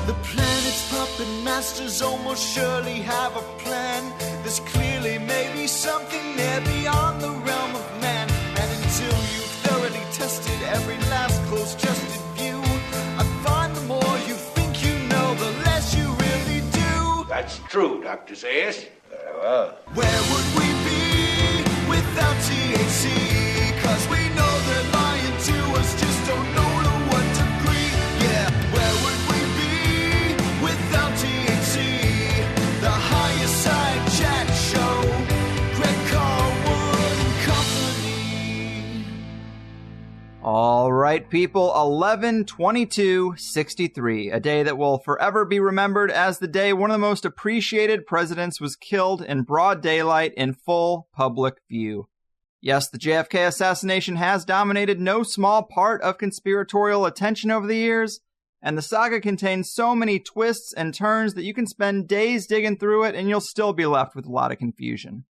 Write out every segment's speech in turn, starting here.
The planet's puppet masters almost surely have a plan. There's clearly maybe something there beyond the realm of man. And until you've thoroughly tested every last close-trusted view, I find the more you think you know, the less you really do. That's true, Dr. Zayas. Very well. Where would we be without THC? 'Cause we know they're lying to us, just don't know to what degree. Yeah, where would we be without THC? The Higherside Chat Show, Greg Carlwood and Company. All right, people, 11/22/63, a day that will forever be remembered as the day one of the most appreciated presidents was killed in broad daylight in full public view. Yes, the JFK assassination has dominated no small part of conspiratorial attention over the years, and the saga contains so many twists and turns that you can spend days digging through it and you'll still be left with a lot of confusion.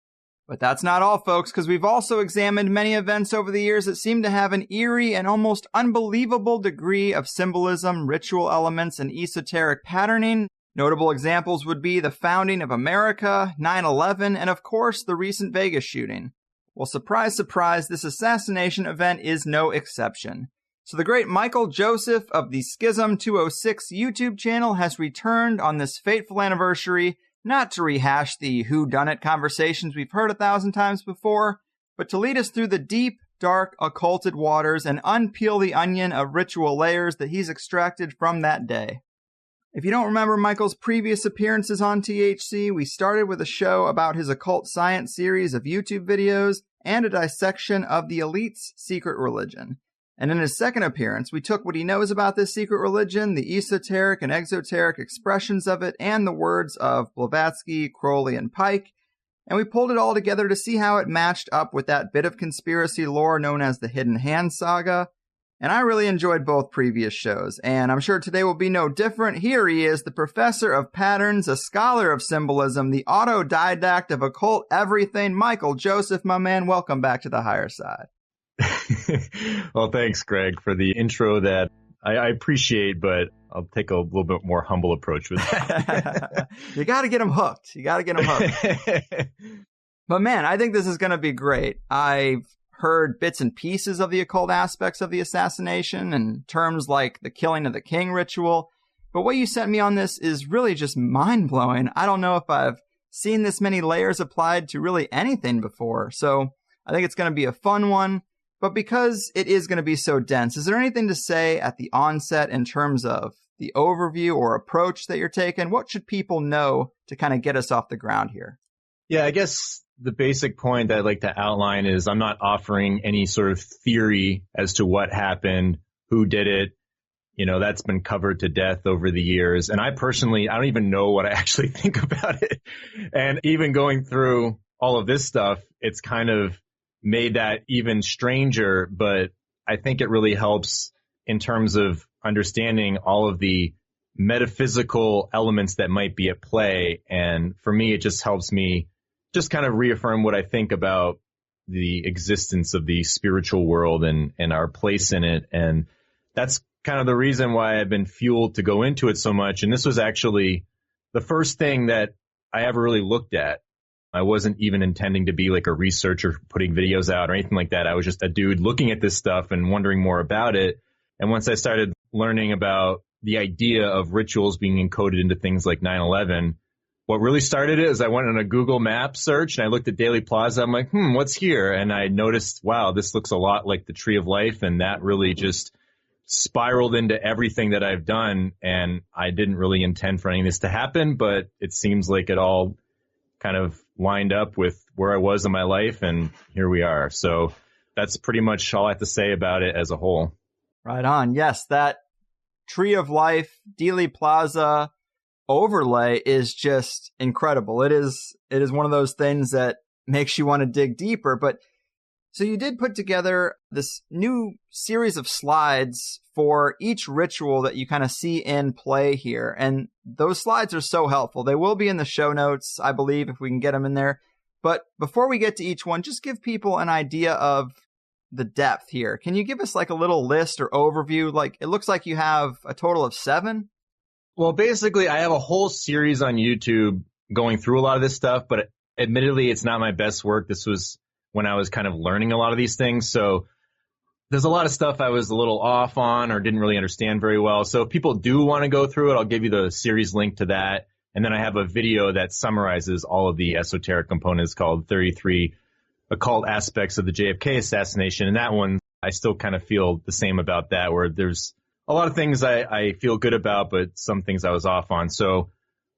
But that's not all, folks, because we've also examined many events over the years that seem to have an eerie and almost unbelievable degree of symbolism, ritual elements, and esoteric patterning. Notable examples would be the founding of America, 9/11, and of course the recent Vegas shooting. Well, surprise, surprise, this assassination event is no exception. So the great Michael Joseph of the Schism 206 YouTube channel has returned on this fateful anniversary, not to rehash the whodunit conversations we've heard 1,000 times before, but to lead us through the deep, dark, occulted waters and unpeel the onion of ritual layers that he's extracted from that day. If you don't remember Michael's previous appearances on THC, we started with a show about his occult science series of YouTube videos and a dissection of the elite's secret religion. And in his second appearance, we took what he knows about this secret religion, the esoteric and exoteric expressions of it, and the words of Blavatsky, Crowley, and Pike, and we pulled it all together to see how it matched up with that bit of conspiracy lore known as the Hidden Hand Saga. And I really enjoyed both previous shows, and I'm sure today will be no different. Here he is, the professor of patterns, a scholar of symbolism, the autodidact of occult everything, Michael Joseph, my man. Welcome back to the Higher Side. Well, thanks, Greg, for the intro that I appreciate, but I'll take a little bit more humble approach with that. You got to get him hooked. But man, I think this is going to be great. I've heard bits and pieces of the occult aspects of the assassination and terms like the killing of the king ritual. But what you sent me on this is really just mind-blowing. I don't know if I've seen this many layers applied to really anything before. So I think it's going to be a fun one. But because it is going to be so dense, is there anything to say at the onset in terms of the overview or approach that you're taking? What should people know to kind of get us off the ground here? Yeah, I guess the basic point that I'd like to outline is I'm not offering any sort of theory as to what happened, who did it. You know, that's been covered to death over the years. And I don't even know what I actually think about it. And even going through all of this stuff, it's kind of made that even stranger, but I think it really helps in terms of understanding all of the metaphysical elements that might be at play. And for me, it just helps me just kind of reaffirm what I think about the existence of the spiritual world and our place in it. And that's kind of the reason why I've been fueled to go into it so much. And this was actually the first thing that I ever really looked at. I wasn't even intending to be like a researcher putting videos out or anything like that. I was just a dude looking at this stuff and wondering more about it. And once I started learning about the idea of rituals being encoded into things like 9/11, what really started it is I went on a Google Maps search and I looked at Dealey Plaza. I'm like, what's here? And I noticed, wow, this looks a lot like the Tree of Life. And that really just spiraled into everything that I've done. And I didn't really intend for any of this to happen, but it seems like it all kind of lined up with where I was in my life, and here we are. So that's pretty much all I have to say about it as a whole. Right on. Yes, that Tree of Life, Dealey Plaza overlay is just incredible. It is one of those things that makes you want to dig deeper. But so you did put together this new series of slides for each ritual that you kind of see in play here. And those slides are so helpful. They will be in the show notes, I believe, if we can get them in there. But before we get to each one, just give people an idea of the depth here. Can you give us like a little list or overview? Like, it looks like you have a total of 7. Well, basically, I have a whole series on YouTube going through a lot of this stuff, but admittedly, it's not my best work. This was when I was kind of learning a lot of these things. So there's a lot of stuff I was a little off on or didn't really understand very well. So if people do want to go through it, I'll give you the series link to that. And then I have a video that summarizes all of the esoteric components called 33 Occult Aspects of the JFK Assassination. And that one, I still kind of feel the same about that, where there's a lot of things I feel good about, but some things I was off on. So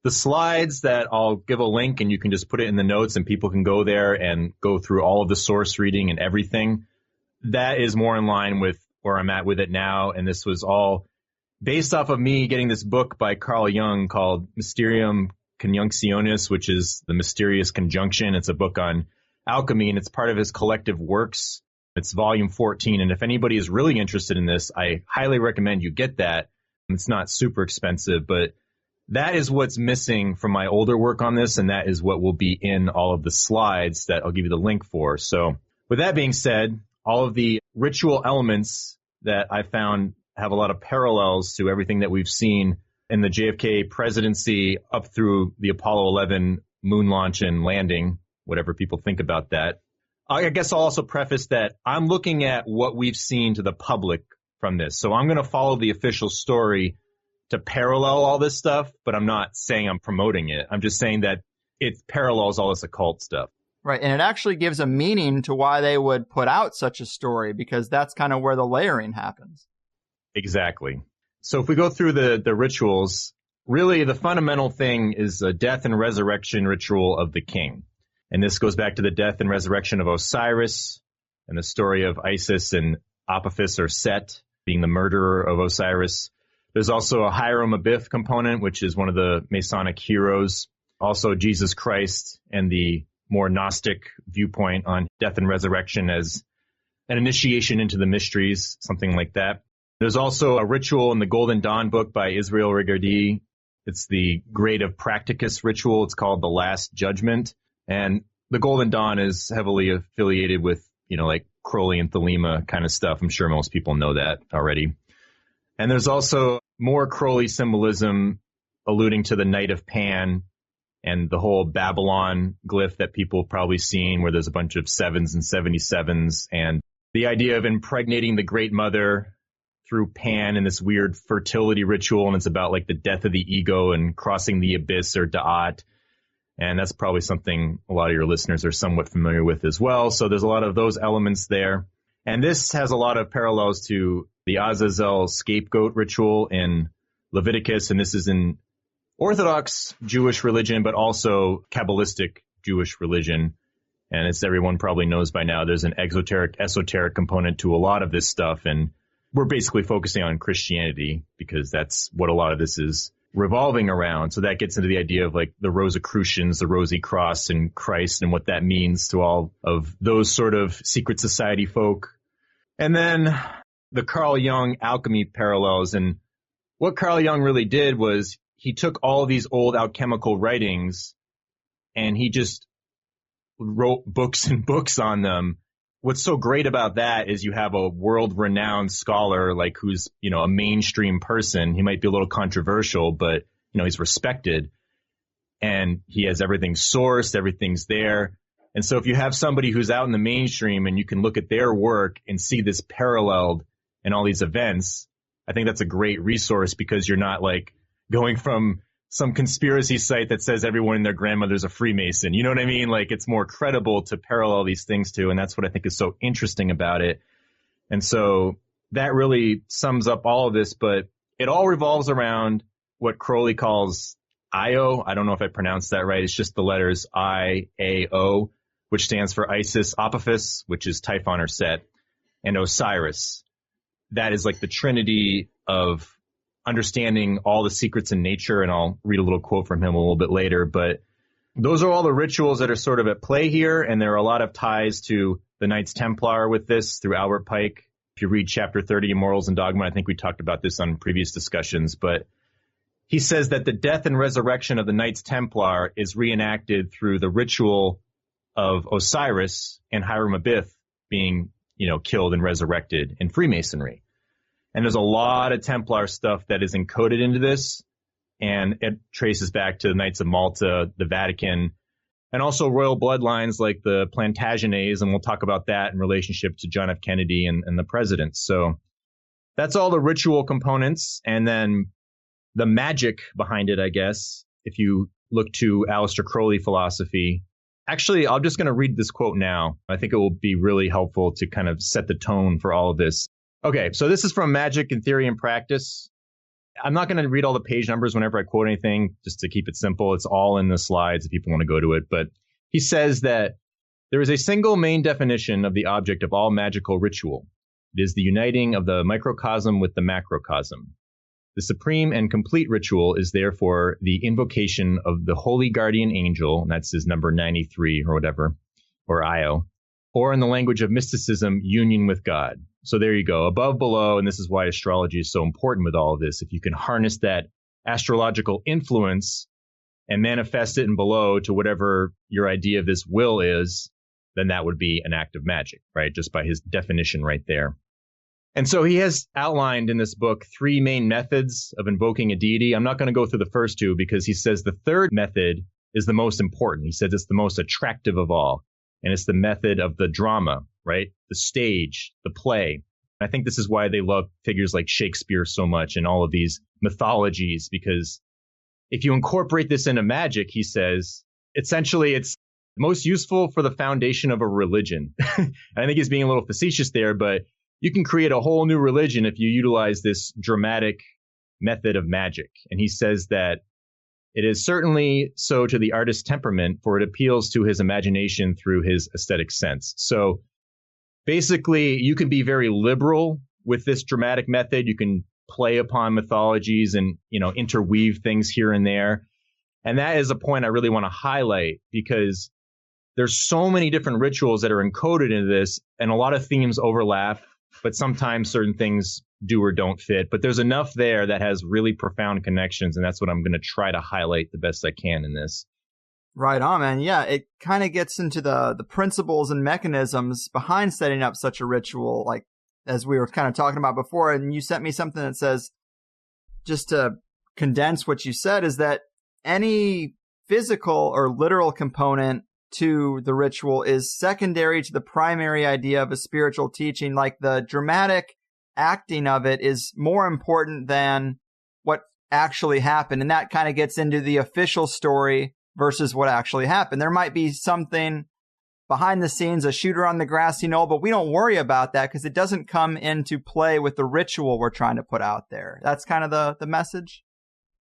the slides that I'll give a link and you can just put it in the notes and people can go there and go through all of the source reading and everything. That is more in line with where I'm at with it now. And this was all based off of me getting this book by Carl Jung called Mysterium Conjunctionis, which is the mysterious conjunction. It's a book on alchemy, and it's part of his collective works. It's volume 14. And if anybody is really interested in this, I highly recommend you get that. It's not super expensive, but that is what's missing from my older work on this. And that is what will be in all of the slides that I'll give you the link for. So with that being said, all of the ritual elements that I found have a lot of parallels to everything that we've seen in the JFK presidency up through the Apollo 11 moon launch and landing, whatever people think about that. I guess I'll also preface that I'm looking at what we've seen to the public from this. So I'm going to follow the official story to parallel all this stuff, but I'm not saying I'm promoting it. I'm just saying that it parallels all this occult stuff. Right, and it actually gives a meaning to why they would put out such a story, because that's kind of where the layering happens. Exactly. So if we go through the rituals, really the fundamental thing is a death and resurrection ritual of the king. And this goes back to the death and resurrection of Osiris and the story of Isis and Apophis or Set being the murderer of Osiris. There's also a Hiram Abiff component, which is one of the Masonic heroes. Also Jesus Christ and the more Gnostic viewpoint on death and resurrection as an initiation into the mysteries, something like that. There's also a ritual in the Golden Dawn book by Israel Regardie. It's the Grade of Practicus ritual. It's called the Last Judgment. And the Golden Dawn is heavily affiliated with, like Crowley and Thelema kind of stuff. I'm sure most people know that already. And there's also more Crowley symbolism alluding to the Night of Pan and the whole Babylon glyph that people have probably seen, where there's a bunch of 7s and 77s, and the idea of impregnating the Great Mother through Pan in this weird fertility ritual, and it's about like the death of the ego and crossing the abyss or Da'at. And that's probably something a lot of your listeners are somewhat familiar with as well. So there's a lot of those elements there. And this has a lot of parallels to the Azazel scapegoat ritual in Leviticus, and this is in Orthodox Jewish religion, but also Kabbalistic Jewish religion. And as everyone probably knows by now, there's an esoteric component to a lot of this stuff. And we're basically focusing on Christianity because that's what a lot of this is revolving around. So that gets into the idea of like the Rosicrucians, the Rosy Cross, and Christ, and what that means to all of those sort of secret society folk. And then the Carl Jung alchemy parallels. And what Carl Jung really did was he took all these old alchemical writings and he just wrote books and books on them. What's so great about that is you have a world-renowned scholar, like who's, a mainstream person. He might be a little controversial, but, he's respected. And he has everything sourced, everything's there. And so if you have somebody who's out in the mainstream and you can look at their work and see this paralleled in all these events, I think that's a great resource, because you're not like going from some conspiracy site that says everyone and their grandmother's a Freemason. You know what I mean? Like, it's more credible to parallel these things to, and that's what I think is so interesting about it. And so that really sums up all of this, but it all revolves around what Crowley calls Io. I don't know if I pronounced that right. It's just the letters I-A-O, which stands for Isis Apophis, which is Typhon or Set, and Osiris. That is like the trinity of understanding all the secrets in nature, and I'll read a little quote from him a little bit later. But those are all the rituals that are sort of at play here, and there are a lot of ties to the Knights Templar with this through Albert Pike. If you read Chapter 30 in Morals and Dogma, I think we talked about this on previous discussions, but he says that the death and resurrection of the Knights Templar is reenacted through the ritual of Osiris and Hiram Abiff being, killed and resurrected in Freemasonry. And there's a lot of Templar stuff that is encoded into this. And it traces back to the Knights of Malta, the Vatican, and also royal bloodlines like the Plantagenets. And we'll talk about that in relationship to John F. Kennedy and the presidents. So that's all the ritual components. And then the magic behind it, I guess, if you look to Aleister Crowley philosophy. Actually, I'm just going to read this quote now. I think it will be really helpful to kind of set the tone for all of this. Okay, so this is from Magic in Theory and Practice. I'm not going to read all the page numbers whenever I quote anything, just to keep it simple. It's all in the slides if people want to go to it. But he says that there is a single main definition of the object of all magical ritual. It is the uniting of the microcosm with the macrocosm. The supreme and complete ritual is therefore the invocation of the holy guardian angel, and that's his number 93 or whatever, or Io, or in the language of mysticism, union with God. So there you go, above, below, and this is why astrology is so important with all of this. If you can harness that astrological influence and manifest it in below to whatever your idea of this will is, then that would be an act of magic, right? Just by his definition right there. And so he has outlined in this book 3 main methods of invoking a deity. I'm not going to go through the first 2 because he says the third method is the most important. He says it's the most attractive of all. And it's the method of the drama, right? The stage, the play. I think this is why they love figures like Shakespeare so much and all of these mythologies, because if you incorporate this into magic, he says, essentially it's most useful for the foundation of a religion. I think he's being a little facetious there, but you can create a whole new religion if you utilize this dramatic method of magic. And he says that it is certainly so to the artist's temperament, for it appeals to his imagination through his aesthetic sense. So basically, you can be very liberal with this dramatic method. You can play upon mythologies and, interweave things here and there. And that is a point I really want to highlight, because there's so many different rituals that are encoded into this, and a lot of themes overlap, but sometimes certain things do or don't fit. But there's enough there that has really profound connections, and that's what I'm going to try to highlight the best I can in this. Right on, man. Yeah, it kind of gets into the principles and mechanisms behind setting up such a ritual, like as we were kind of talking about before. And you sent me something that says, just to condense what you said, is that any physical or literal component to the ritual is secondary to the primary idea of a spiritual teaching. Like the dramatic acting of it is more important than what actually happened. And that kind of gets into the official story versus what actually happened. There might be something behind the scenes, a shooter on the grassy knoll, but we don't worry about that because it doesn't come into play with the ritual we're trying to put out there. That's kind of the message.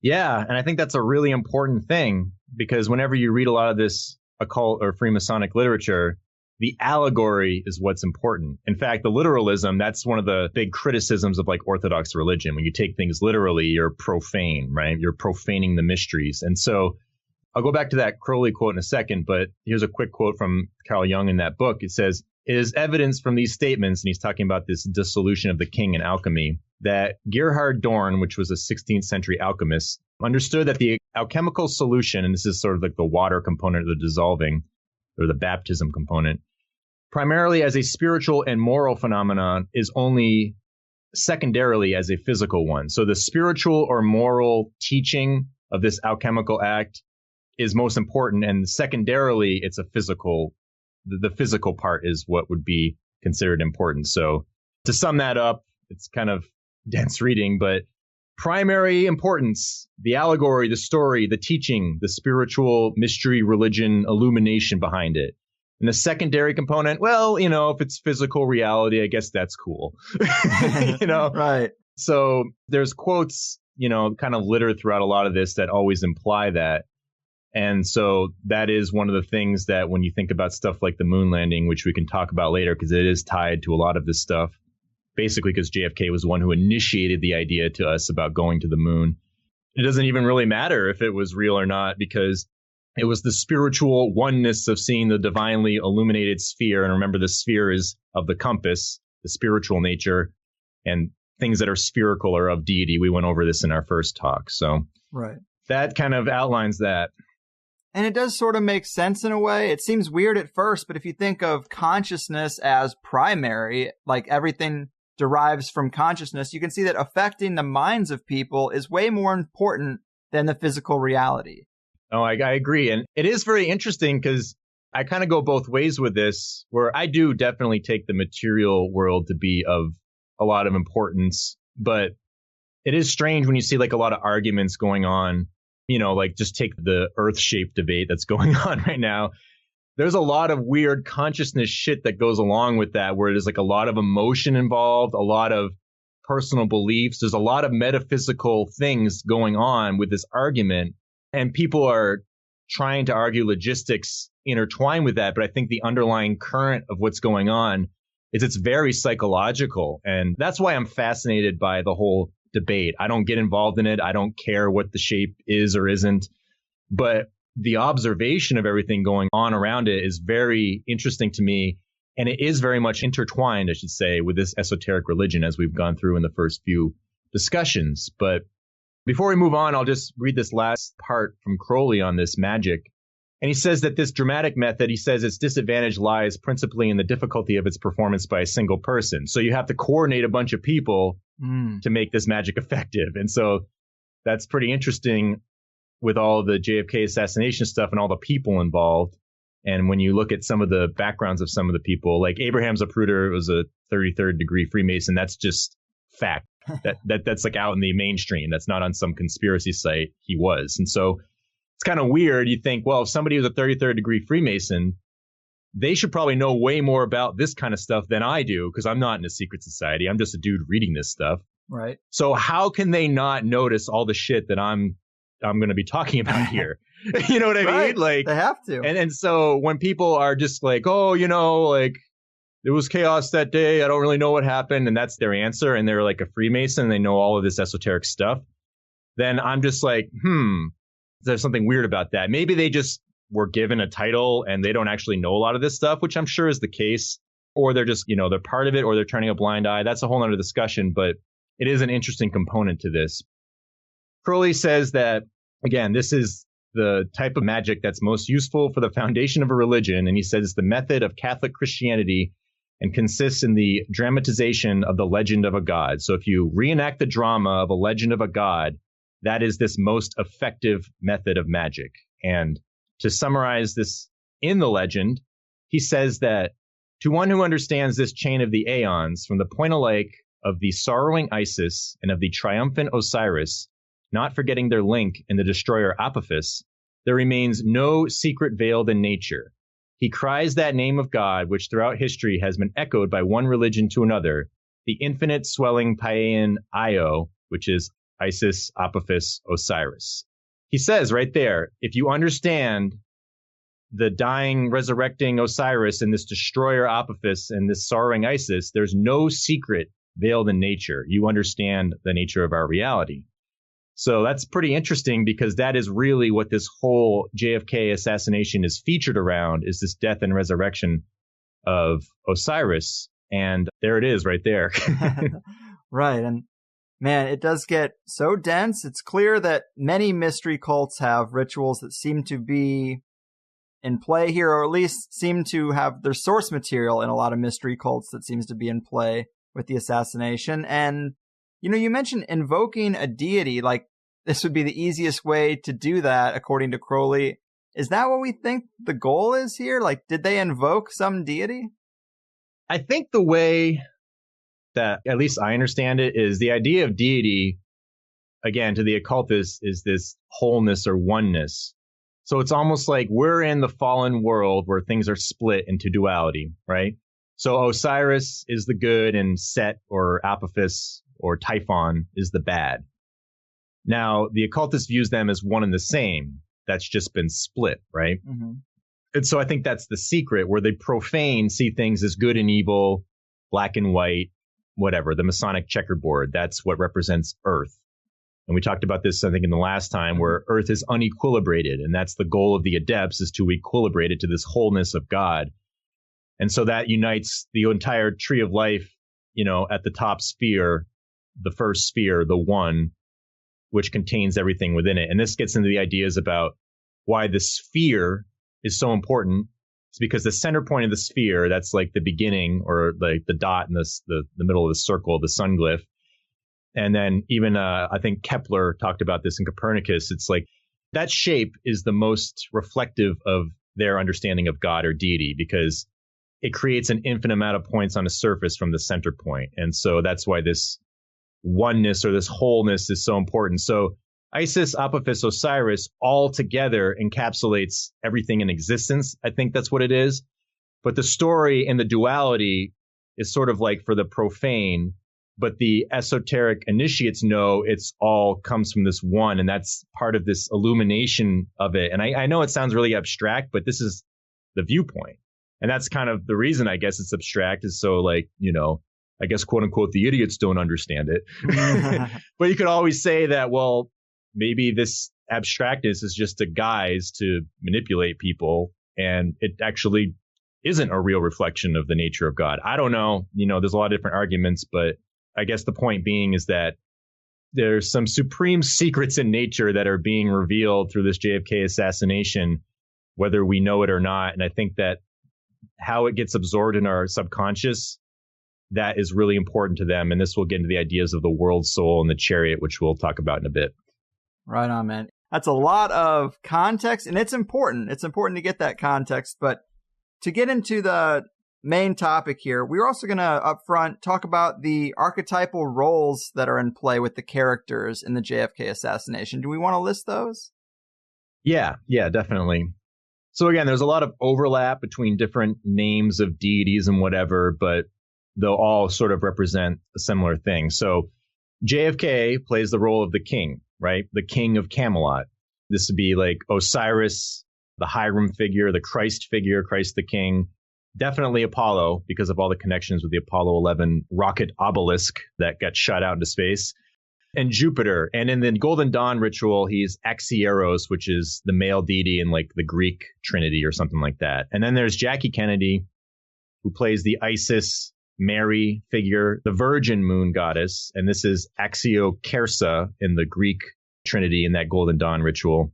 Yeah, and I think that's a really important thing, because whenever you read a lot of this occult or Freemasonic literature, the allegory is what's important. In fact, the literalism, that's one of the big criticisms of like Orthodox religion. When you take things literally, you're profane, right? You're profaning the mysteries. And so I'll go back to that Crowley quote in a second, but here's a quick quote from Carl Jung in that book. It says, "It is evidence from these statements," and he's talking about this dissolution of the king in alchemy, "that Gerhard Dorn, which was a 16th century alchemist, understood that the alchemical solution," and this is sort of like the water component of the dissolving, or the baptism component, "primarily as a spiritual and moral phenomenon, is only secondarily as a physical one." So the spiritual or moral teaching of this alchemical act is most important, and secondarily it's a physical, the physical part is what would be considered important. So to sum that up, it's kind of dense reading, but primary importance, the allegory, the story, the teaching, the spiritual mystery, religion, illumination behind it. And the secondary component, well, if it's physical reality, I guess that's cool. Right. So there's quotes, kind of littered throughout a lot of this that always imply that. And so that is one of the things that when you think about stuff like the moon landing, which we can talk about later, because it is tied to a lot of this stuff, basically because JFK was the one who initiated the idea to us about going to the moon. It doesn't even really matter if it was real or not, because it was the spiritual oneness of seeing the divinely illuminated sphere. And remember, the sphere is of the compass, the spiritual nature, and things that are spherical are of deity. We went over this in our first talk. So right, that kind of outlines that. And it does sort of make sense in a way. It seems weird at first, but if you think of consciousness as primary, like everything derives from consciousness, you can see that affecting the minds of people is way more important than the physical reality. Oh, I agree. And it is very interesting because I kind of go both ways with this, where I do definitely take the material world to be of a lot of importance. But it is strange when you see like a lot of arguments going on, like just take the earth shape debate that's going on right now. There's a lot of weird consciousness shit that goes along with that, where there's like a lot of emotion involved, a lot of personal beliefs. There's a lot of metaphysical things going on with this argument. And people are trying to argue logistics intertwined with that. But I think the underlying current of what's going on is it's very psychological. And that's why I'm fascinated by the whole debate. I don't get involved in it. I don't care what the shape is or isn't. But the observation of everything going on around it is very interesting to me. And it is very much intertwined, I should say, with this esoteric religion, as we've gone through in the first few discussions. But before we move on, I'll just read this last part from Crowley on this magic. And he says that this dramatic method, he says its disadvantage lies principally in the difficulty of its performance by a single person. So you have to coordinate a bunch of people to make this magic effective. And so that's pretty interesting with all the JFK assassination stuff and all the people involved. And when you look at some of the backgrounds of some of the people, like Abraham Zapruder was a 33rd degree Freemason, that's just fact. That's like out in the mainstream. That's not on some conspiracy site. He was. And so it's kind of weird. You think, well, if somebody was a 33rd degree Freemason, they should probably know way more about this kind of stuff than I do, because I'm not in a secret society. I'm just a dude reading this stuff. Right. So how can they not notice all the shit that I'm going to be talking about here? You know what I mean? Like, they have to. And so when people are just like, oh, like it was chaos that day, I don't really know what happened, and that's their answer, and they're like a Freemason, and they know all of this esoteric stuff, then I'm just like, there's something weird about that. Maybe they just were given a title and they don't actually know a lot of this stuff, which I'm sure is the case, or they're just, they're part of it, or they're turning a blind eye. That's a whole other discussion, but it is an interesting component to this. Crowley says that, again, this is the type of magic that's most useful for the foundation of a religion, and he says it's the method of Catholic Christianity and consists in the dramatization of the legend of a god. So if you reenact the drama of a legend of a god, that is this most effective method of magic. And to summarize this in the legend, he says that to one who understands this chain of the aeons, from the point alike of the sorrowing Isis and of the triumphant Osiris, not forgetting their link in the destroyer Apophis, there remains no secret veiled in nature. He cries that name of God, which throughout history has been echoed by one religion to another, the infinite swelling Paean Io, which is Isis Apophis Osiris. He says right there, if you understand the dying, resurrecting Osiris and this destroyer Apophis and this sorrowing Isis, there's no secret veiled in nature. You understand the nature of our reality. So that's pretty interesting, because that is really what this whole JFK assassination is featured around, is this death and resurrection of Osiris. And there it is right there. Right. And man, it does get so dense. It's clear that many mystery cults have rituals that seem to be in play here, or at least seem to have their source material in a lot of mystery cults that seems to be in play with the assassination. And, you mentioned invoking a deity, like this would be the easiest way to do that, according to Crowley. Is that what we think the goal is here? Like, did they invoke some deity? I think the way that, at least I understand it, is the idea of deity, again, to the occultists, is this wholeness or oneness. So it's almost like we're in the fallen world where things are split into duality, right? So Osiris is the good and Set or Apophis or Typhon is the bad. Now, the occultist views them as one and the same. That's just been split, right? Mm-hmm. And so I think that's the secret, where the profane see things as good and evil, black and white, whatever, the Masonic checkerboard. That's what represents Earth. And we talked about this, I think, in the last time, where Earth is unequilibrated. And that's the goal of the adepts, is to equilibrate it to this wholeness of God. And so that unites the entire tree of life, at the top sphere, the first sphere, the one, which contains everything within it. And this gets into the ideas about why the sphere is so important. It's because the center point of the sphere, that's like the beginning, or like the dot in the middle of the circle, the sun glyph, And then even I think Kepler talked about this in Copernicus. It's like that shape is the most reflective of their understanding of God or deity, because it creates an infinite amount of points on a surface from the center point. And so that's why this oneness or this wholeness is so important. So Isis Apophis Osiris all together encapsulates everything in existence. I think that's what it is. But the story and the duality is sort of like for the profane, but the esoteric initiates know it's all comes from this one. And that's part of this illumination of it. And I know it sounds really abstract, but this is the viewpoint. And that's kind of the reason, I guess, it's abstract, is so like, I guess, quote unquote, the idiots don't understand it. But you could always say that, well, maybe this abstractness is just a guise to manipulate people, and it actually isn't a real reflection of the nature of God. I don't know. There's a lot of different arguments, but I guess the point being is that there's some supreme secrets in nature that are being revealed through this JFK assassination, whether we know it or not. And I think that how it gets absorbed in our subconscious, that is really important to them. And this will get into the ideas of the world soul and the chariot, which we'll talk about in a bit. Right on, man. That's a lot of context, and it's important. It's important to get that context. But to get into the main topic here, we're also going to up front talk about the archetypal roles that are in play with the characters in the JFK assassination. Do we want to list those? Yeah, definitely. So again, there's a lot of overlap between different names of deities and whatever, but they'll all sort of represent a similar thing. So JFK plays the role of the king, right? The king of Camelot. This would be like Osiris, the Hiram figure, the Christ figure, Christ the king. Definitely Apollo, because of all the connections with the Apollo 11 rocket obelisk that got shot out into space. And Jupiter. And in the Golden Dawn ritual, he's Axieros, which is the male deity in like the Greek Trinity or something like that. And then there's Jackie Kennedy, who plays the Isis Mary figure, the Virgin Moon Goddess. And this is Axiokersa in the Greek Trinity in that Golden Dawn ritual.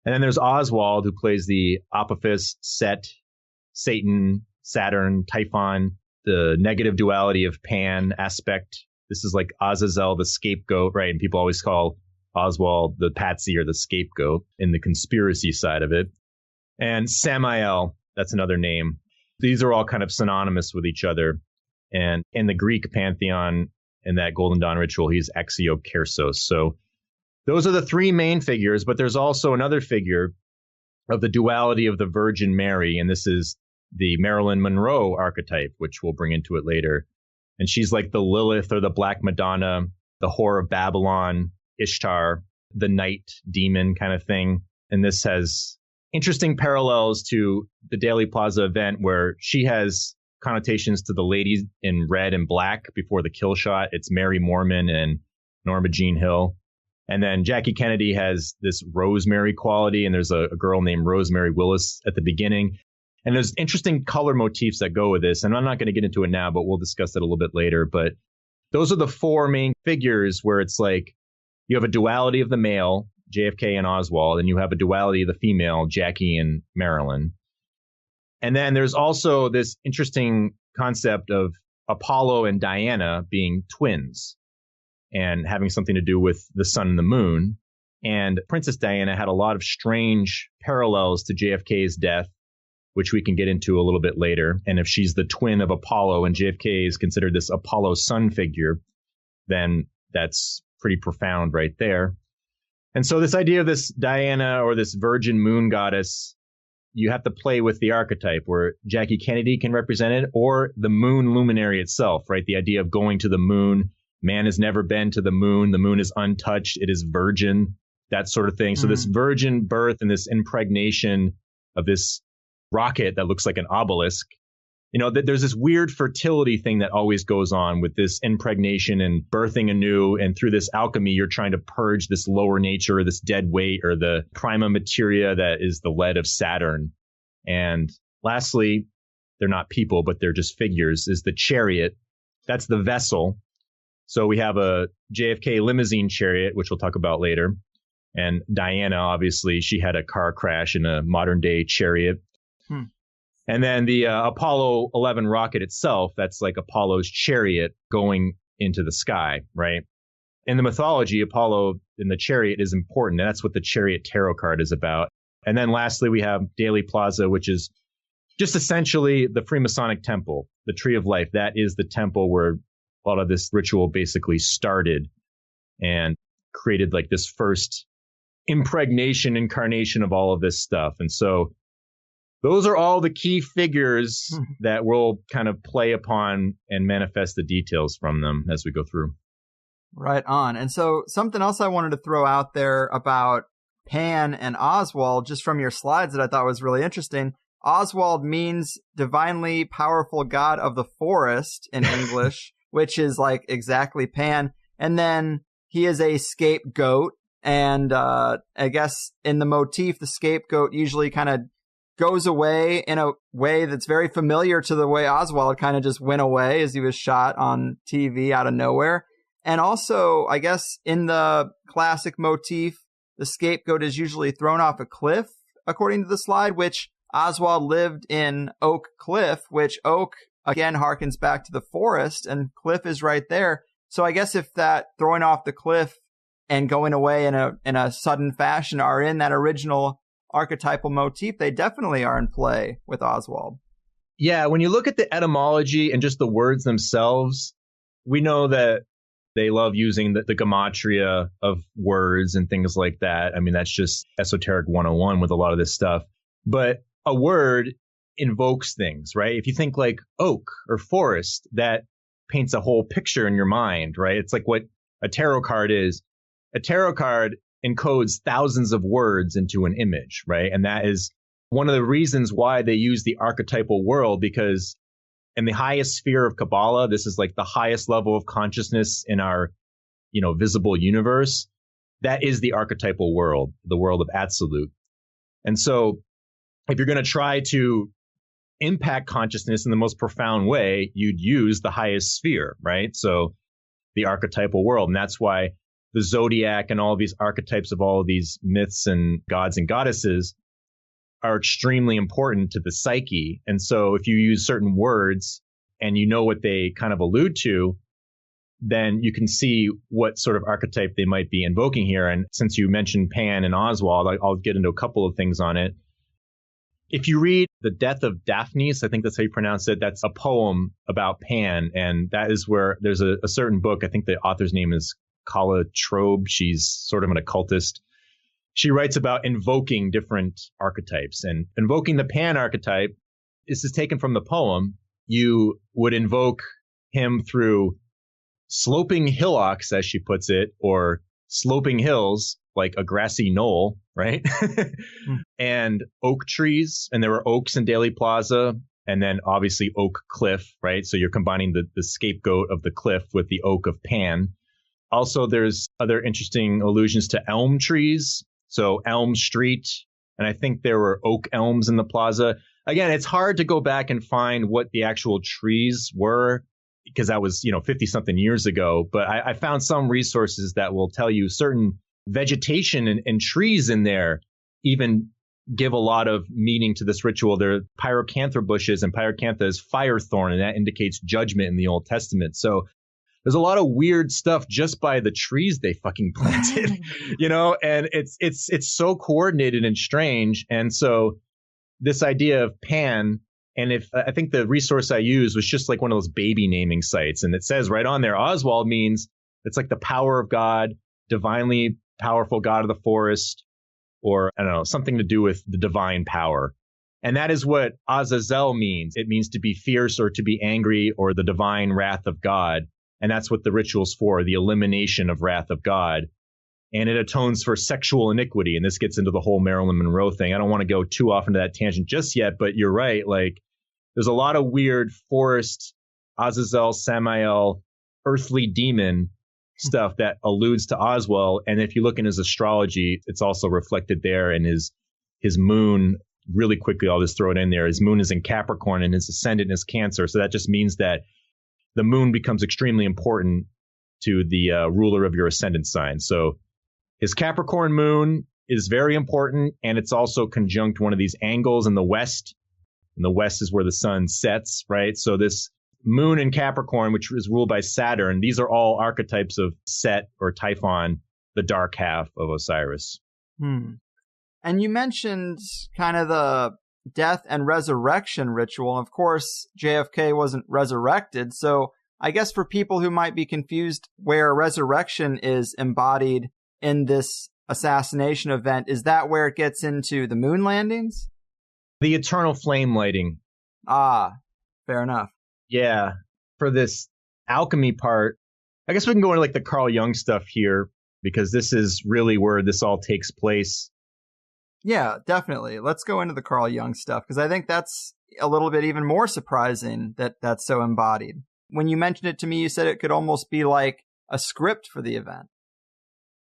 And then there's Oswald, who plays the Apophis, Set, Satan, Saturn, Typhon, the negative duality of Pan aspect. This is like Azazel, the scapegoat, right? And people always call Oswald the patsy or the scapegoat in the conspiracy side of it. And Samael, that's another name. These are all kind of synonymous with each other. And in the Greek pantheon, in that Golden Dawn ritual, he's Axiokersos. So those are the three main figures, but there's also another figure of the duality of the Virgin Mary. And this is the Marilyn Monroe archetype, which we'll bring into it later. And she's like the Lilith or the Black Madonna, the whore of Babylon, Ishtar, the night demon kind of thing. And this has interesting parallels to the Dealey Plaza event, where she has connotations to the ladies in red and black before the kill shot. It's Mary Mormon and Norma Jean Hill. And then Jackie Kennedy has this Rosemary quality, and there's a girl named Rosemary Willis at the beginning. And there's interesting color motifs that go with this. And I'm not going to get into it now, but we'll discuss it a little bit later. But those are the four main figures where it's like you have a duality of the male, JFK and Oswald, and you have a duality of the female, Jackie and Marilyn. And then there's also this interesting concept of Apollo and Diana being twins and having something to do with the sun and the moon. And Princess Diana had a lot of strange parallels to JFK's death, which we can get into a little bit later. And if she's the twin of Apollo and JFK is considered this Apollo sun figure, then that's pretty profound right there. And so this idea of this Diana or this virgin moon goddess, you have to play with the archetype where Jackie Kennedy can represent it, or the moon luminary itself, right? The idea of going to the moon. Man has never been to the moon. The moon is untouched. It is virgin, that sort of thing. So this virgin birth and this impregnation of this rocket that looks like an obelisk, you know, there's this weird fertility thing that always goes on with this impregnation and birthing anew. And through this alchemy, you're trying to purge this lower nature, or this dead weight, or the prima materia that is the lead of Saturn. And lastly, they're not people, but they're just figures, is the chariot. That's the vessel. So we have a JFK limousine chariot, which we'll talk about later. And Diana, obviously, she had a car crash in a modern day chariot. And then the Apollo 11 rocket itself, that's like Apollo's chariot going into the sky, right? In the mythology, Apollo in the chariot is important, and that's what the chariot tarot card is about. And then lastly, we have Dealey Plaza, which is just essentially the Freemasonic temple, the Tree of Life. That is the temple where a lot of this ritual basically started and created like this first incarnation of all of this stuff. And so those are all the key figures that we'll kind of play upon and manifest the details from them as we go through. Right on. And so something else I wanted to throw out there about Pan and Oswald, just from your slides that I thought was really interesting. Oswald means divinely powerful god of the forest in English, which is like exactly Pan. And then he is a scapegoat. And I guess in the motif, the scapegoat usually kind of goes away in a way that's very familiar to the way Oswald kind of just went away as he was shot on TV out of nowhere. And also, I guess in the classic motif, the scapegoat is usually thrown off a cliff, according to the slide, which Oswald lived in Oak Cliff, which Oak, again, harkens back to the forest, and Cliff is right there. So I guess if that throwing off the cliff and going away in a sudden fashion are in that original archetypal motif, they definitely are in play with Oswald. Yeah, when you look at the etymology and just the words themselves, we know that they love using the gematria of words and things like that. I mean, that's just esoteric 101 with a lot of this stuff. But a word invokes things, right? If you think like oak or forest, that paints a whole picture in your mind, right? It's like what a tarot card is. A tarot card encodes thousands of words into an image, right? And that is one of the reasons why they use the archetypal world, because in the highest sphere of Kabbalah, this is like the highest level of consciousness in our, visible universe. That is the archetypal world, the world of absolute. And so if you're going to try to impact consciousness in the most profound way, you'd use the highest sphere, right? So the archetypal world. And that's why the zodiac and all of these archetypes of all of these myths and gods and goddesses are extremely important to the psyche. And so if you use certain words and you know what they kind of allude to, then you can see what sort of archetype they might be invoking here. And since you mentioned Pan and Oswald, I'll get into a couple of things on it. If you read The Death of Daphnis, I think that's how you pronounce it, that's a poem about Pan. And that is where there's a certain book, I think the author's name is Calatrobe. She's sort of an occultist. She writes about invoking different archetypes, and invoking the Pan archetype. This is taken from the poem. You would invoke him through sloping hillocks, as she puts it, or sloping hills, like a grassy knoll, right? And oak trees. And there were oaks in Dealey Plaza, and then obviously Oak Cliff, right? So you're combining the scapegoat of the cliff with the oak of Pan. Also, there's other interesting allusions to elm trees. So Elm Street, and I think there were oak elms in the plaza. Again, it's hard to go back and find what the actual trees were, because that was, 50 something years ago. But I found some resources that will tell you certain vegetation and trees in there even give a lot of meaning to this ritual. There are pyracantha bushes, and pyracantha is firethorn, and that indicates judgment in the Old Testament. So there's a lot of weird stuff just by the trees they fucking planted, and it's so coordinated and strange. And so this idea of Pan, and if I think the resource I used was just like one of those baby naming sites, and it says right on there, Oswald means it's like the power of God, divinely powerful God of the forest, or I don't know, something to do with the divine power. And that is what Azazel means. It means to be fierce or to be angry, or the divine wrath of God. And that's what the ritual's for, the elimination of wrath of God. And it atones for sexual iniquity. And this gets into the whole Marilyn Monroe thing. I don't want to go too off into that tangent just yet, but you're right. Like, there's a lot of weird forest, Azazel, Samael, earthly demon stuff that alludes to Oswald. And if you look in his astrology, it's also reflected there in his moon. Really quickly, I'll just throw it in there. His moon is in Capricorn and his ascendant is Cancer. So that just means that the moon becomes extremely important to the ruler of your ascendant sign. So his Capricorn moon is very important, and it's also conjunct one of these angles in the west. And the west is where the sun sets, right? So this moon in Capricorn, which is ruled by Saturn. These are all archetypes of Set or Typhon, the dark half of Osiris. And you mentioned kind of the death and resurrection ritual. Of course, JFK wasn't resurrected. So I guess for people who might be confused where resurrection is embodied in this assassination event, is that where it gets into the moon landings? The eternal flame lighting. Ah, fair enough. Yeah. For this alchemy part, I guess we can go into like the Carl Jung stuff here, because this is really where this all takes place. Yeah, definitely. Let's go into the Carl Jung stuff, because I think that's a little bit even more surprising that that's so embodied. When you mentioned it to me, you said it could almost be like a script for the event.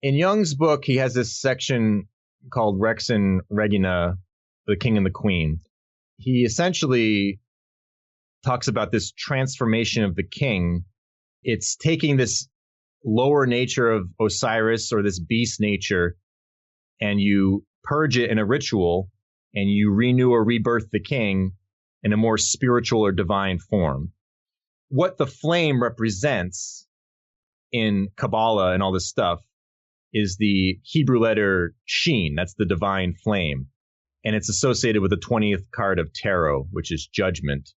In Jung's book, he has this section called Rex and Regina, the King and the Queen. He essentially talks about this transformation of the king. It's taking this lower nature of Osiris, or this beast nature, and you purge it in a ritual, and you renew or rebirth the king in a more spiritual or divine form. What the flame represents in Kabbalah and all this stuff is the Hebrew letter Shin. That's the divine flame. And it's associated with the 20th card of tarot, which is judgment.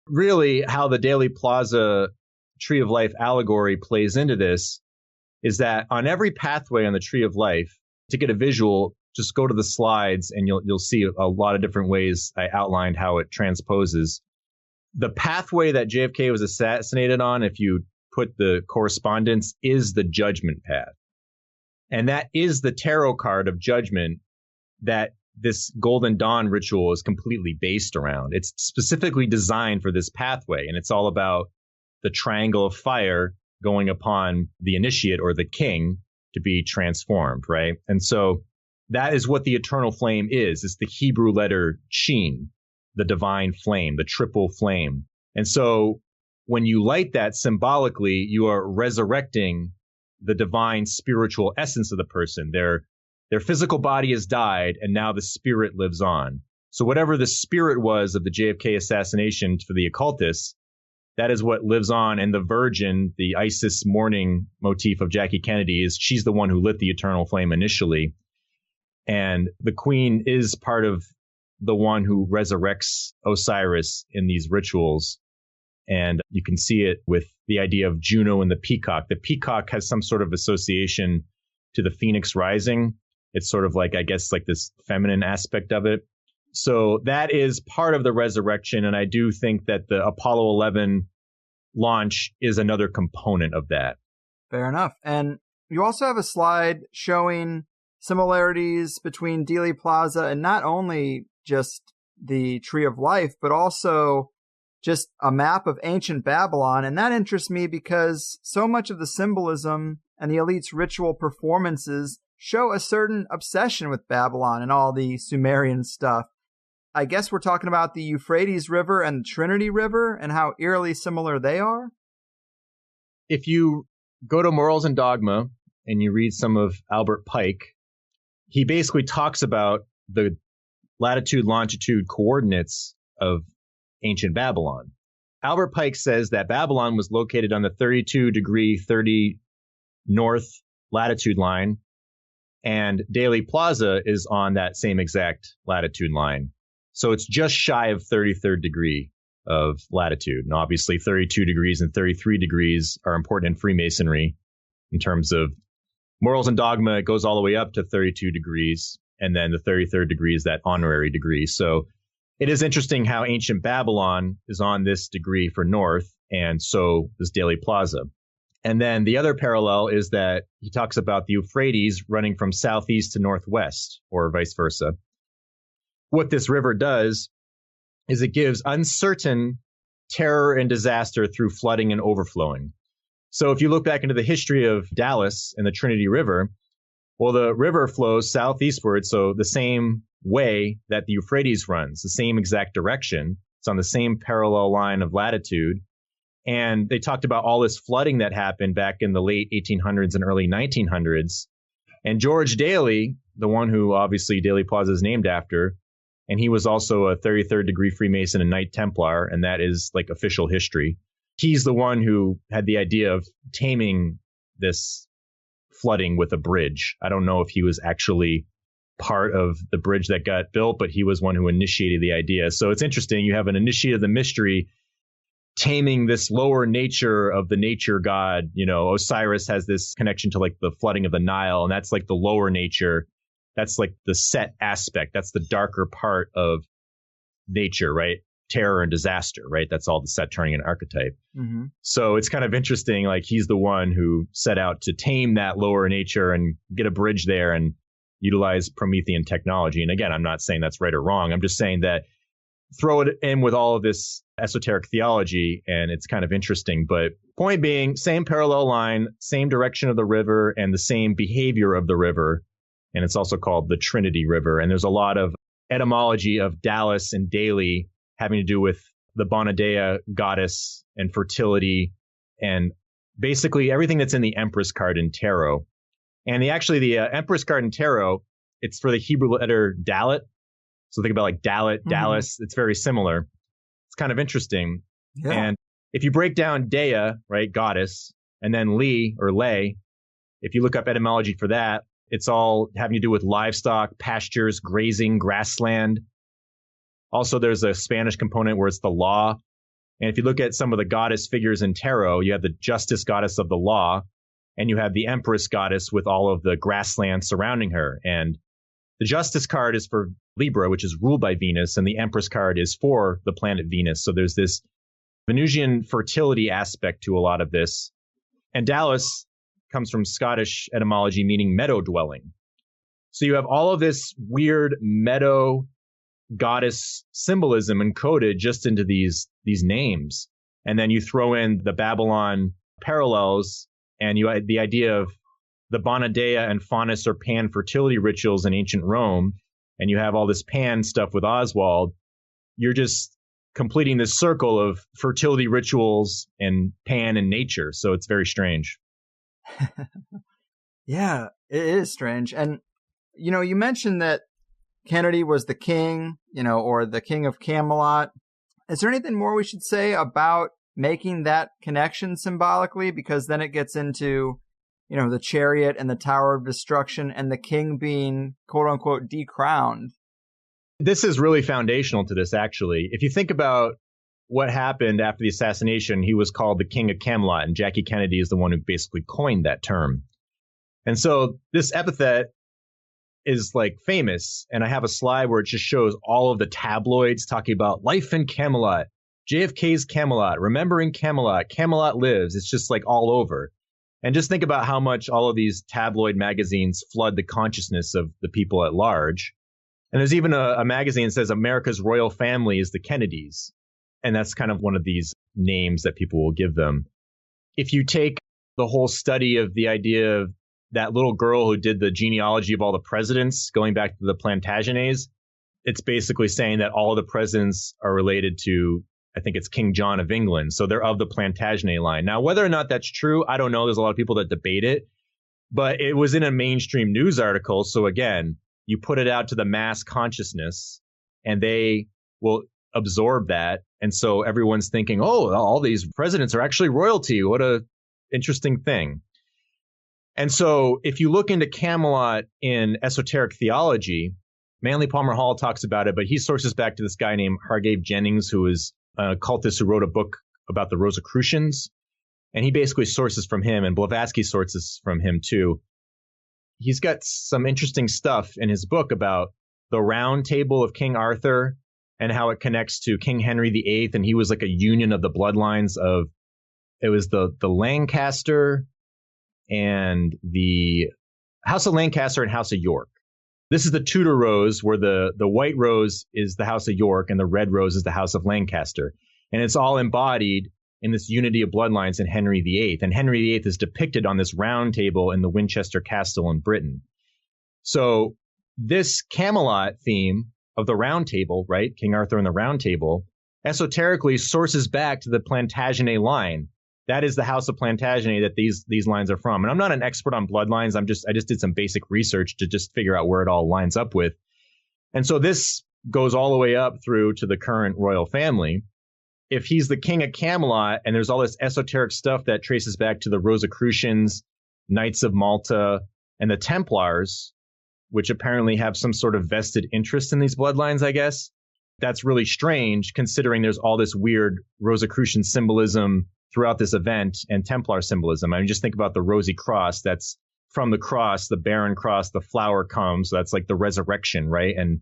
Really, how the Dealey Plaza Tree of Life allegory plays into this is that on every pathway on the Tree of Life, to get a visual, just go to the slides and you'll see a lot of different ways I outlined how it transposes. The pathway that JFK was assassinated on, if you put the correspondence, is the judgment path. And that is the tarot card of judgment that this Golden Dawn ritual is completely based around. It's specifically designed for this pathway, and it's all about the triangle of fire going upon the initiate or the king to be transformed, right? And so that is what the eternal flame is. It's the Hebrew letter Shin, the divine flame, the triple flame. And so when you light that symbolically, you are resurrecting the divine spiritual essence of the person. Their physical body has died, and now the spirit lives on. So whatever the spirit was of the JFK assassination for the occultists, that is what lives on. And the Virgin, the Isis mourning motif of Jackie Kennedy, is she's the one who lit the eternal flame initially. And the Queen is part of the one who resurrects Osiris in these rituals. And you can see it with the idea of Juno and the peacock. The peacock has some sort of association to the phoenix rising. It's sort of like, I guess, like this feminine aspect of it. So that is part of the resurrection. And I do think that the Apollo 11 launch is another component of that. Fair enough. And you also have a slide showing similarities between Dealey Plaza and not only just the Tree of Life, but also just a map of ancient Babylon. And that interests me because so much of the symbolism and the elite's ritual performances show a certain obsession with Babylon and all the Sumerian stuff. I guess we're talking about the Euphrates River and the Trinity River and how eerily similar they are. If you go to Morals and Dogma and you read some of Albert Pike, he basically talks about the latitude, longitude coordinates of ancient Babylon. Albert Pike says that Babylon was located on the 32 degree 30 north latitude line, and Dealey Plaza is on that same exact latitude line. So it's just shy of 33rd degree of latitude. And obviously 32 degrees and 33 degrees are important in Freemasonry in terms of Morals and Dogma. It goes all the way up to 32 degrees. And then the 33rd degree is that honorary degree. So it is interesting how ancient Babylon is on this degree for north, and so is Dealey Plaza. And then the other parallel is that he talks about the Euphrates running from southeast to northwest, or vice versa. What this river does is it gives uncertain terror and disaster through flooding and overflowing. So if you look back into the history of Dallas and the Trinity River, well, the river flows southeastward, so the same way that the Euphrates runs, the same exact direction. It's on the same parallel line of latitude. And they talked about all this flooding that happened back in the late 1800s and early 1900s. And George Dealey, the one who obviously Dealey Plaza is named after, And he was also a 33rd degree Freemason and Knight Templar, and that is like official history. He's the one who had the idea of taming this flooding with a bridge. I don't know if he was actually part of the bridge that got built, but he was one who initiated the idea. So it's interesting. You have an initiate of the mystery taming this lower nature of the nature god. You know, Osiris has this connection to like the flooding of the Nile, and that's like the lower nature. That's like the set aspect. That's the darker part of nature, right? Terror and disaster, right? That's all the set turning an archetype. Mm-hmm. So it's kind of interesting. Like he's the one who set out to tame that lower nature and get a bridge there and utilize Promethean technology. And again, I'm not saying that's right or wrong. I'm just saying that throw it in with all of this esoteric theology and it's kind of interesting. But point being, same parallel line, same direction of the river and the same behavior of the river. And it's also called the Trinity River. And there's a lot of etymology of Dallas and Dealey having to do with the Bonadea goddess and fertility and basically everything that's in the Empress card in tarot. And the Empress card in tarot, it's for the Hebrew letter Dalet. So think about like Dalet, Dallas. It's very similar. It's kind of interesting. Yeah. And if you break down Dea, right, goddess, and then Li or Lay, if you look up etymology for that, it's all having to do with livestock, pastures, grazing, grassland. Also, there's a Spanish component where it's the law. And if you look at some of the goddess figures in tarot, you have the justice goddess of the law, and you have the Empress goddess with all of the grassland surrounding her. And the Justice card is for Libra, which is ruled by Venus, and the Empress card is for the planet Venus. So there's this Venusian fertility aspect to a lot of this. And Dallas comes from Scottish etymology, meaning meadow dwelling. So you have all of this weird meadow goddess symbolism encoded just into these names. And then you throw in the Babylon parallels, and you had the idea of the Bonadea and Faunus or Pan fertility rituals in ancient Rome, and you have all this Pan stuff with Oswald. You're just completing this circle of fertility rituals and Pan and nature. So it's very strange. Yeah, it is strange. And, you know, you mentioned that Kennedy was the king, you know, or the king of Camelot. Is there anything more we should say about making that connection symbolically? Because then it gets into, you know, the chariot and the Tower of Destruction and the king being, quote unquote, decrowned. This is really foundational to this, actually. If you think about what happened after the assassination, he was called the King of Camelot, and Jackie Kennedy is the one who basically coined that term. And so this epithet is like famous, and I have a slide where it just shows all of the tabloids talking about life in Camelot, JFK's Camelot, remembering Camelot, Camelot lives. It's just like all over. And just think about how much all of these tabloid magazines flood the consciousness of the people at large. And there's even a magazine that says America's royal family is the Kennedys. And that's kind of one of these names that people will give them. If you take the whole study of the idea of that little girl who did the genealogy of all the presidents, going back to the Plantagenets, it's basically saying that all of the presidents are related to, I think it's King John of England. So they're of the Plantagenet line. Now, whether or not that's true, I don't know. There's a lot of people that debate it. But it was in a mainstream news article. So again, you put it out to the mass consciousness and they will absorb that. And so everyone's thinking, oh, all these presidents are actually royalty. What a interesting thing. And so if you look into Camelot in esoteric theology, Manly Palmer Hall talks about it, but he sources back to this guy named Hargrave Jennings, who is a occultist who wrote a book about the Rosicrucians. And he basically sources from him, and Blavatsky sources from him too. He's got some interesting stuff in his book about the round table of King Arthur and how it connects to King Henry VIII. And he was like a union of the bloodlines of, it was the Lancaster and the House of Lancaster and House of York. This is the Tudor rose, where the white rose is the House of York and the red rose is the House of Lancaster. And it's all embodied in this unity of bloodlines in Henry VIII. And Henry VIII is depicted on this round table in the Winchester Castle in Britain. So this Camelot theme of the round table, right, King Arthur and the round table, esoterically sources back to the Plantagenet line. That is the House of Plantagenet that these lines are from. And I'm not an expert on bloodlines. I just did some basic research to just figure out where it all lines up with. And so this goes all the way up through to the current royal family. If he's the king of Camelot and there's all this esoteric stuff that traces back to the Rosicrucians, Knights of Malta, and the Templars, which apparently have some sort of vested interest in these bloodlines, I guess. That's really strange considering there's all this weird Rosicrucian symbolism throughout this event and Templar symbolism. I mean, just think about the Rosy Cross. That's from the cross, the barren cross, the flower comes. So that's like the resurrection, right? And,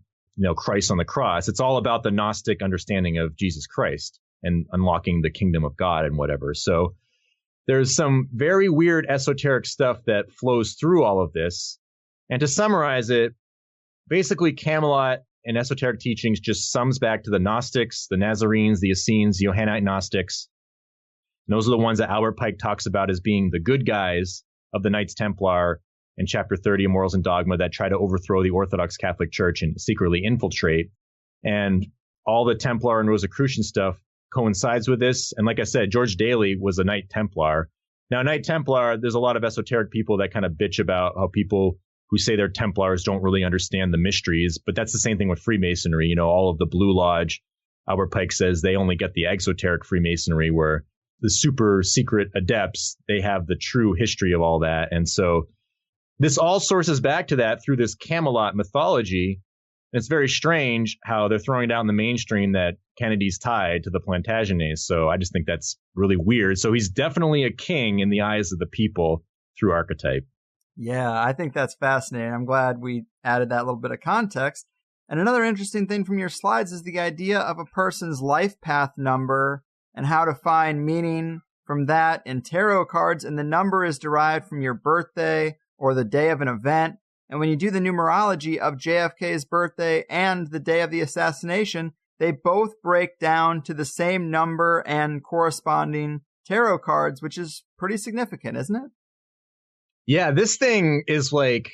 Christ on the cross. It's all about the Gnostic understanding of Jesus Christ and unlocking the kingdom of God and whatever. So there's some very weird esoteric stuff that flows through all of this. And to summarize it, basically Camelot and esoteric teachings just sums back to the Gnostics, the Nazarenes, the Essenes, the Johannite Gnostics. And those are the ones that Albert Pike talks about as being the good guys of the Knights Templar in Chapter 30 of Morals and Dogma that try to overthrow the Orthodox Catholic Church and secretly infiltrate. And all the Templar and Rosicrucian stuff coincides with this. And like I said, George Dealey was a Knight Templar. Now, Knight Templar, there's a lot of esoteric people that kind of bitch about how people who say they're Templars don't really understand the mysteries. But that's the same thing with Freemasonry. All of the Blue Lodge, Albert Pike says they only get the exoteric Freemasonry, where the super secret adepts, they have the true history of all that. And so this all sources back to that through this Camelot mythology. And it's very strange how they're throwing down the mainstream that Kennedy's tied to the Plantagenets. So I just think that's really weird. So he's definitely a king in the eyes of the people through archetype. Yeah, I think that's fascinating. I'm glad we added that little bit of context. And another interesting thing from your slides is the idea of a person's life path number and how to find meaning from that in tarot cards. And the number is derived from your birthday or the day of an event. And when you do the numerology of JFK's birthday and the day of the assassination, they both break down to the same number and corresponding tarot cards, which is pretty significant, isn't it? Yeah, this thing is like,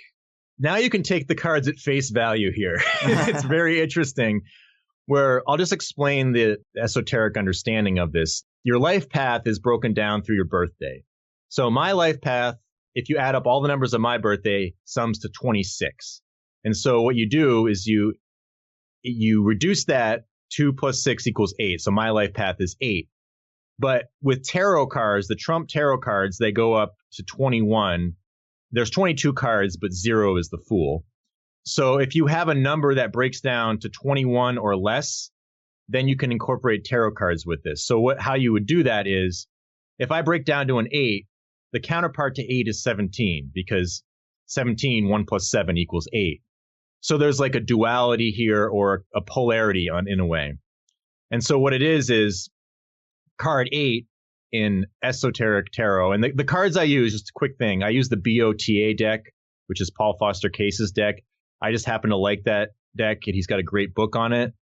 now you can take the cards at face value here. It's very interesting, where I'll just explain the esoteric understanding of this. Your life path is broken down through your birthday. So my life path, if you add up all the numbers of my birthday, sums to 26. And so what you do is you reduce that. 2 plus 6 equals 8. So my life path is 8. But with tarot cards, the Trump tarot cards, they go up to 21. There's 22 cards, but 0 is the Fool. So if you have a number that breaks down to 21 or less, then you can incorporate tarot cards with this. So how you would do that is, if I break down to an 8, the counterpart to 8 is 17, because 17, 1 plus 7 equals 8. So there's like a duality here, or a polarity in a way. And so what it is card 8 in esoteric tarot. And the cards I use, just a quick thing, I use the BOTA deck, which is Paul Foster Case's deck. I just happen to like that deck, and he's got a great book on it.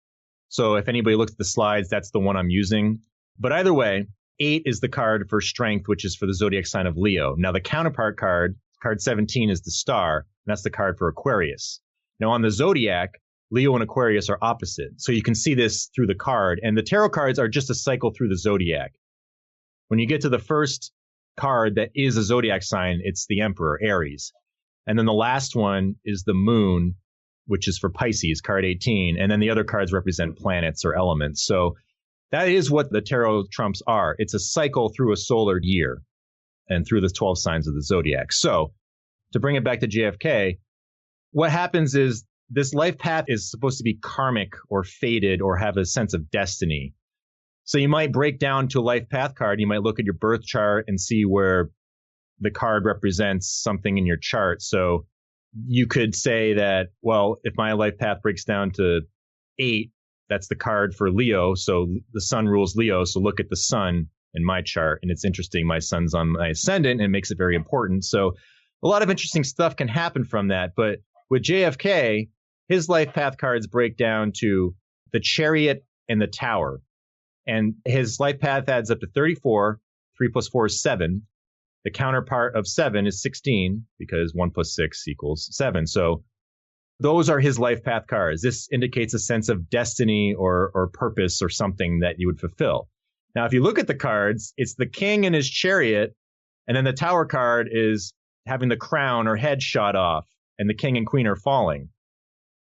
So if anybody looks at the slides, that's the one I'm using. But either way, 8 is the card for strength, which is for the zodiac sign of Leo. Now the counterpart card 17, is the star, and that's the card for Aquarius. Now on the zodiac, Leo and Aquarius are opposite. So you can see this through the card, and the tarot cards are just a cycle through the zodiac. When you get to the first card that is a zodiac sign, it's the Emperor, Aries. And then the last one is the Moon, which is for Pisces, card 18. And then the other cards represent planets or elements. So that is what the tarot trumps are. It's a cycle through a solar year and through the 12 signs of the zodiac. So to bring it back to JFK, what happens is this life path is supposed to be karmic or fated or have a sense of destiny. So you might break down to a life path card. You might look at your birth chart and see where the card represents something in your chart. So you could say that, well, if my life path breaks down to 8, that's the card for Leo. So the sun rules Leo. So look at the sun in my chart. And it's interesting. My sun's on my ascendant, and it makes it very important. So a lot of interesting stuff can happen from that. But with JFK, his life path cards break down to the Chariot and the Tower. And his life path adds up to 34. 3 plus 4 is 7. The counterpart of 7 is 16, because 1 plus 6 equals 7. So those are his life path cards. This indicates a sense of destiny or purpose or something that you would fulfill. Now, if you look at the cards, it's the king and his chariot, and then the Tower card is having the crown or head shot off, and the king and queen are falling.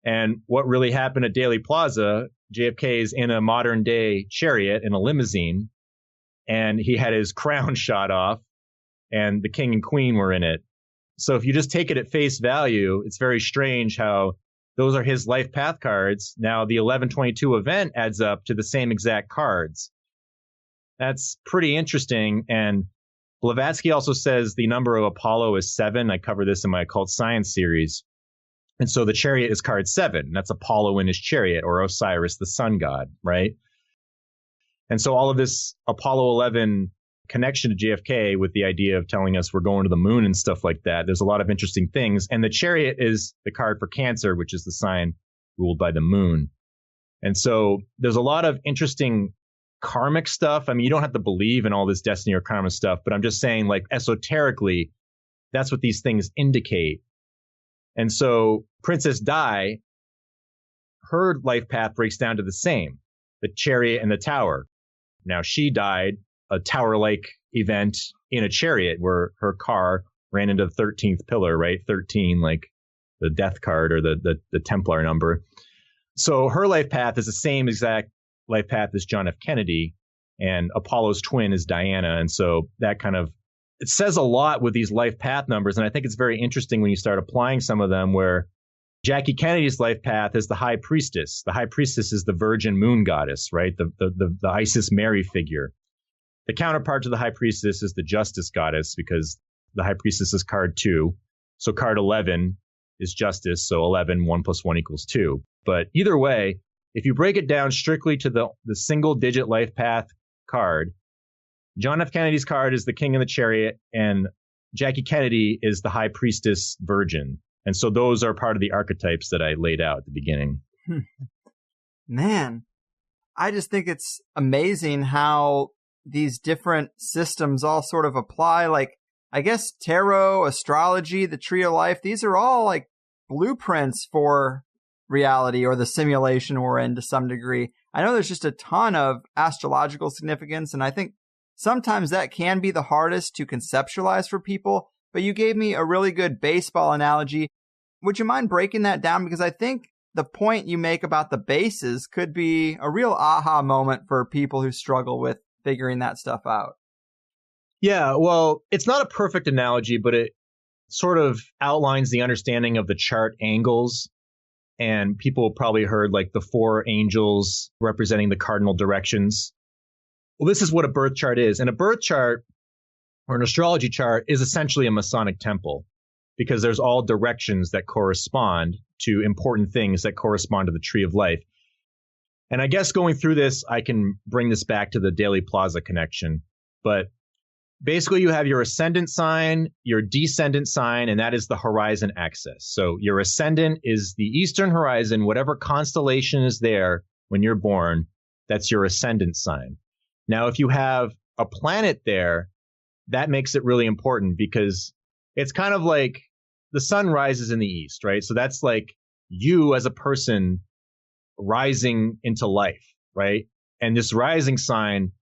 And what really happened at Dealey Plaza, JFK is in a modern day chariot in a limousine, and he had his crown shot off, and the king and queen were in it. So if you just take it at face value, it's very strange how those are his life path cards. Now the 1122 event adds up to the same exact cards. That's pretty interesting. And Blavatsky also says the number of Apollo is 7. I cover this in my occult science series. And so the chariot is card 7. That's Apollo in his chariot, or Osiris, the sun god, right? And so all of this Apollo 11 connection to JFK with the idea of telling us we're going to the moon and stuff like that. There's a lot of interesting things. And the chariot is the card for Cancer, which is the sign ruled by the moon. And so there's a lot of interesting karmic stuff. I mean, you don't have to believe in all this destiny or karma stuff, but I'm just saying, like, esoterically, that's what these things indicate. And so Princess Di, her life path breaks down to the same, the chariot and the tower. Now, she died a tower-like event in a chariot where her car ran into the 13th pillar, right? 13, like the death card or the Templar number. So her life path is the same exact life path as John F. Kennedy, and Apollo's twin is Diana. And so that kind of, it says a lot with these life path numbers. And I think it's very interesting when you start applying some of them, where Jackie Kennedy's life path is the high priestess. The high priestess is the virgin moon goddess, right? The Isis Mary figure. The counterpart to the high priestess is the justice goddess, because the high priestess is card 2. So card 11 is justice. So 11, 1 + 1 = 2. But either way, if you break it down strictly to the single digit life path card, John F. Kennedy's card is the king in the chariot, and Jackie Kennedy is the high priestess virgin. And so those are part of the archetypes that I laid out at the beginning. Man, I just think it's amazing how these different systems all sort of apply. Like, I guess tarot, astrology, the tree of life, these are all like blueprints for reality or the simulation we're in to some degree. I know there's just a ton of astrological significance, and I think sometimes that can be the hardest to conceptualize for people, but you gave me a really good baseball analogy. Would you mind breaking that down? Because I think the point you make about the bases could be a real aha moment for people who struggle with figuring that stuff out. Yeah, well, it's not a perfect analogy, but it sort of outlines the understanding of the chart angles. And people probably heard like the 4 angels representing the cardinal directions. Well, this is what a birth chart is. And a birth chart or an astrology chart is essentially a Masonic temple, because there's all directions that correspond to important things that correspond to the tree of life. And I guess going through this, I can bring this back to the Dealey Plaza connection. But basically, you have your ascendant sign, your descendant sign, and that is the horizon axis. So your ascendant is the eastern horizon, whatever constellation is there when you're born, that's your ascendant sign. Now, if you have a planet there, that makes it really important, because it's kind of like the sun rises in the east, right? So that's like you as a person rising into life, right? And this rising sign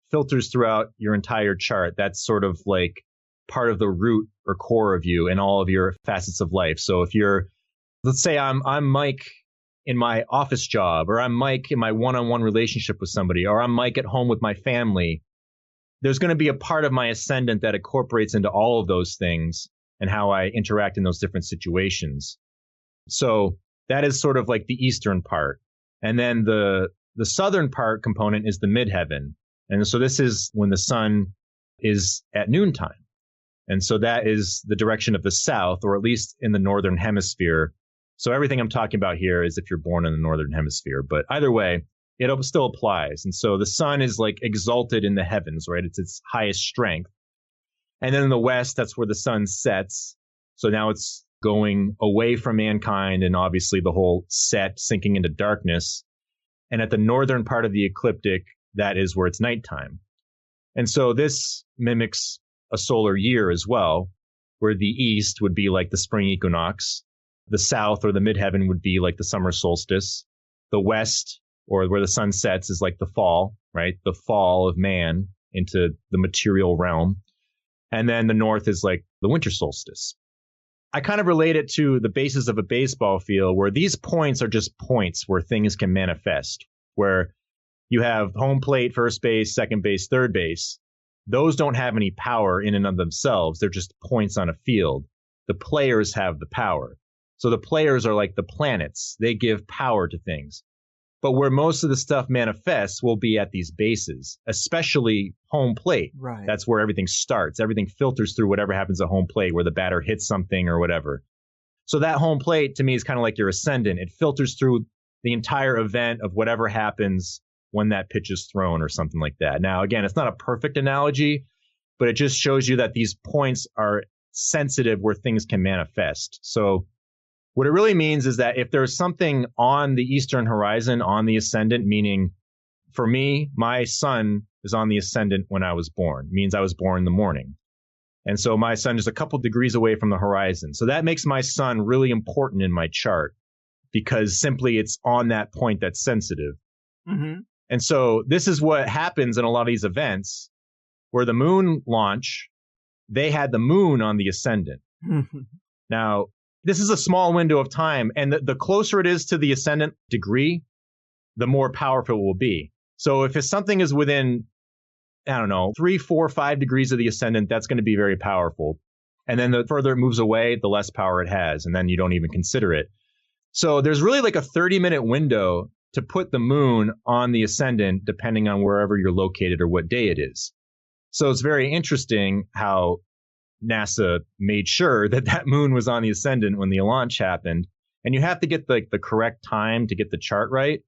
filters throughout your entire chart. That's sort of like part of the root or core of you and all of your facets of life. So if you're, let's say I'm Mike in my office job, or I'm Mike in my one-on-one relationship with somebody, or I'm Mike at home with my family, there's going to be a part of my ascendant that incorporates into all of those things and how I interact in those different situations. So that is sort of like the eastern part. And then the southern part component is the midheaven. And so this is when the sun is at noontime. And so that is the direction of the south, or at least in the northern hemisphere. So everything I'm talking about here is if you're born in the northern hemisphere. But either way, it still applies. And so the sun is like exalted in the heavens, right? It's its highest strength. And then in the west, that's where the sun sets. So now it's going away from mankind, and obviously the whole set sinking into darkness. And at the northern part of the ecliptic, that is where it's nighttime. And so this mimics a solar year as well, where the east would be like the spring equinox. The south or the midheaven would be like the summer solstice. The west, or where the sun sets, is like the fall, right? The fall of man into the material realm. And then the north is like the winter solstice. I kind of relate it to the basis of a baseball field, where these points are just points where things can manifest, where you have home plate, first base, second base, third base. Those don't have any power in and of themselves. They're just points on a field. The players have the power. So the players are like the planets. They give power to things. But where most of the stuff manifests will be at these bases, especially home plate. Right. That's where everything starts. Everything filters through whatever happens at home plate, where the batter hits something or whatever. So that home plate to me is kind of like your ascendant. It filters through the entire event of whatever happens when that pitch is thrown or something like that. Now, again, it's not a perfect analogy, but it just shows you that these points are sensitive where things can manifest. So what it really means is that if there's something on the eastern horizon, on the ascendant, meaning for me, my sun is on the ascendant when I was born, it means I was born in the morning. And so my sun is a couple degrees away from the horizon. So that makes my sun really important in my chart, because simply it's on that point that's sensitive. Mm-hmm. And so this is what happens in a lot of these events where the moon launch, they had the moon on the ascendant. Now, this is a small window of time, and the closer it is to the ascendant degree, the more powerful it will be. So if something is within, 3, 4, 5 degrees of the ascendant, that's going to be very powerful. And then the further it moves away, the less power it has, and then you don't even consider it. So there's really like a 30-minute window to put the moon on the ascendant, depending on wherever you're located or what day it is. So it's very interesting how NASA made sure that that moon was on the ascendant when the launch happened. And you have to get the correct time to get the chart right.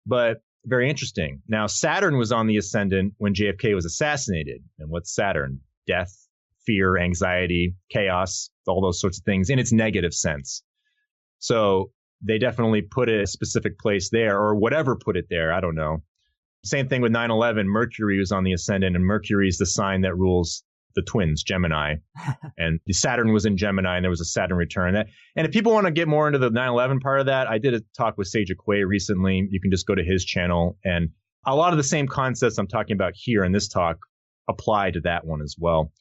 But very interesting. Now, Saturn was on the ascendant when JFK was assassinated. And what's Saturn? Death, fear, anxiety, chaos, all those sorts of things in its negative sense. So they definitely put it a specific place there, or whatever put it there. I don't know. Same thing with 9/11. Mercury was on the ascendant, and Mercury is the sign that rules the twins, Gemini. And Saturn was in Gemini, and there was a Saturn return. And if people want to get more into the 9/11 part of that, I did a talk with Sage Aquay recently. You can just go to his channel. And a lot of the same concepts I'm talking about here in this talk apply to that one as well.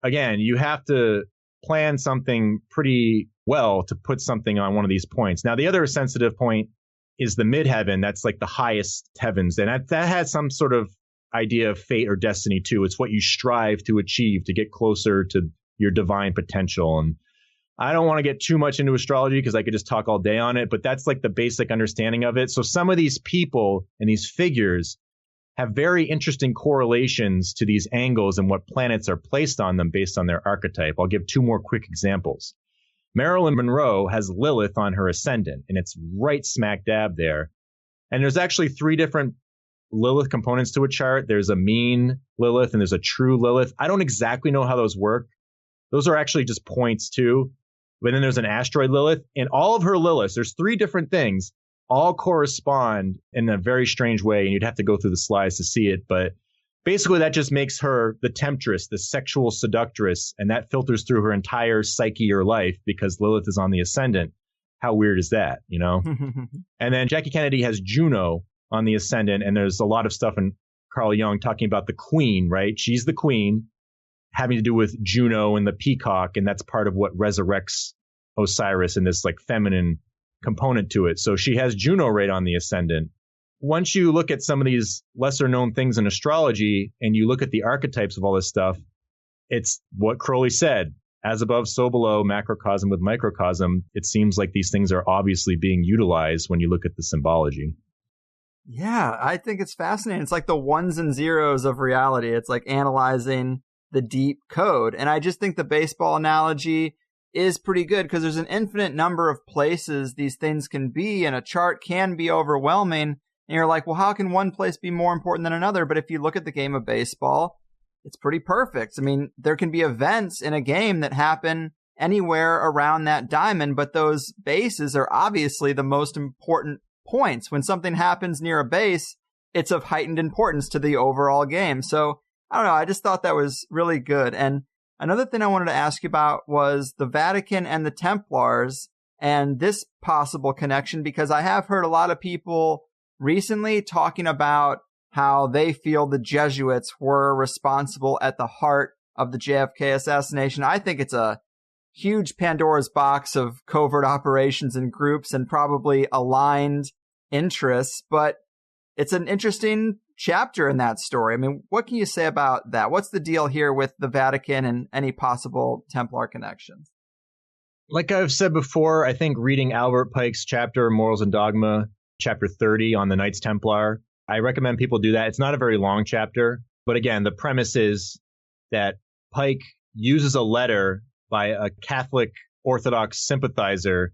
Again, you have to plan something pretty well to put something on one of these points. Now, the other sensitive point is the midheaven. That's like the highest heavens. And that has some sort of idea of fate or destiny too. It's what you strive to achieve to get closer to your divine potential. And I don't want to get too much into astrology because I could just talk all day on it, but that's like the basic understanding of it. So some of these people and these figures have very interesting correlations to these angles and what planets are placed on them based on their archetype. I'll give 2 more quick examples. Marilyn Monroe has Lilith on her ascendant, and it's right smack dab there. And there's actually 3 different Lilith components to a chart. There's a mean Lilith and there's a true Lilith. I don't exactly know how those work. Those are actually just points too. But then there's an asteroid Lilith, and all of her Liliths, there's 3 different things, all correspond in a very strange way. And you'd have to go through the slides to see it. But basically that just makes her the temptress, the sexual seductress. And that filters through her entire psyche or life because Lilith is on the ascendant. How weird is that, you know? And then Jackie Kennedy has Juno on the ascendant, and there's a lot of stuff in Carl Jung talking about the queen, right? She's the queen, having to do with Juno and the peacock, and that's part of what resurrects Osiris and this like feminine component to it. So she has Juno right on the ascendant. Once you look at some of these lesser known things in astrology and you look at the archetypes of all this stuff, it's what Crowley said, as above, so below, macrocosm with microcosm. It seems like these things are obviously being utilized when you look at the symbology. Yeah, I think it's fascinating. It's like the ones and zeros of reality. It's like analyzing the deep code. And I just think the baseball analogy is pretty good because there's an infinite number of places these things can be, and a chart can be overwhelming. And you're like, well, how can one place be more important than another? But if you look at the game of baseball, it's pretty perfect. I mean, there can be events in a game that happen anywhere around that diamond, but those bases are obviously the most important points. When something happens near a base, it's of heightened importance to the overall game. So I don't know. I just thought that was really good. And another thing I wanted to ask you about was the Vatican and the Templars and this possible connection, because I have heard a lot of people recently talking about how they feel the Jesuits were responsible at the heart of the JFK assassination. I think it's a huge Pandora's box of covert operations and groups and probably aligned interests, but it's an interesting chapter in that story. I mean, what can you say about that? What's the deal here with the Vatican and any possible Templar connections? Like I've said before, I think reading Albert Pike's chapter, Morals and Dogma, chapter 30 on the Knights Templar, I recommend people do that. It's not a very long chapter, but again, the premise is that Pike uses a letter by a Catholic Orthodox sympathizer,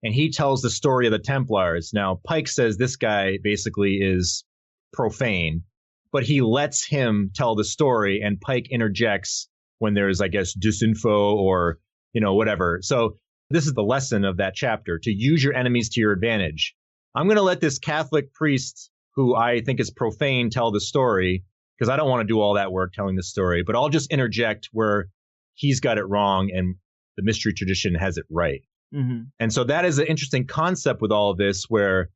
and he tells the story of the Templars. Now, Pike says this guy basically is profane, but he lets him tell the story, and Pike interjects when there's, I guess, disinfo or, whatever. So this is the lesson of that chapter, to use your enemies to your advantage. I'm going to let this Catholic priest, who I think is profane, tell the story, because I don't want to do all that work telling the story, but I'll just interject where he's got it wrong and the mystery tradition has it right. Mm-hmm. And so that is an interesting concept with all of this, where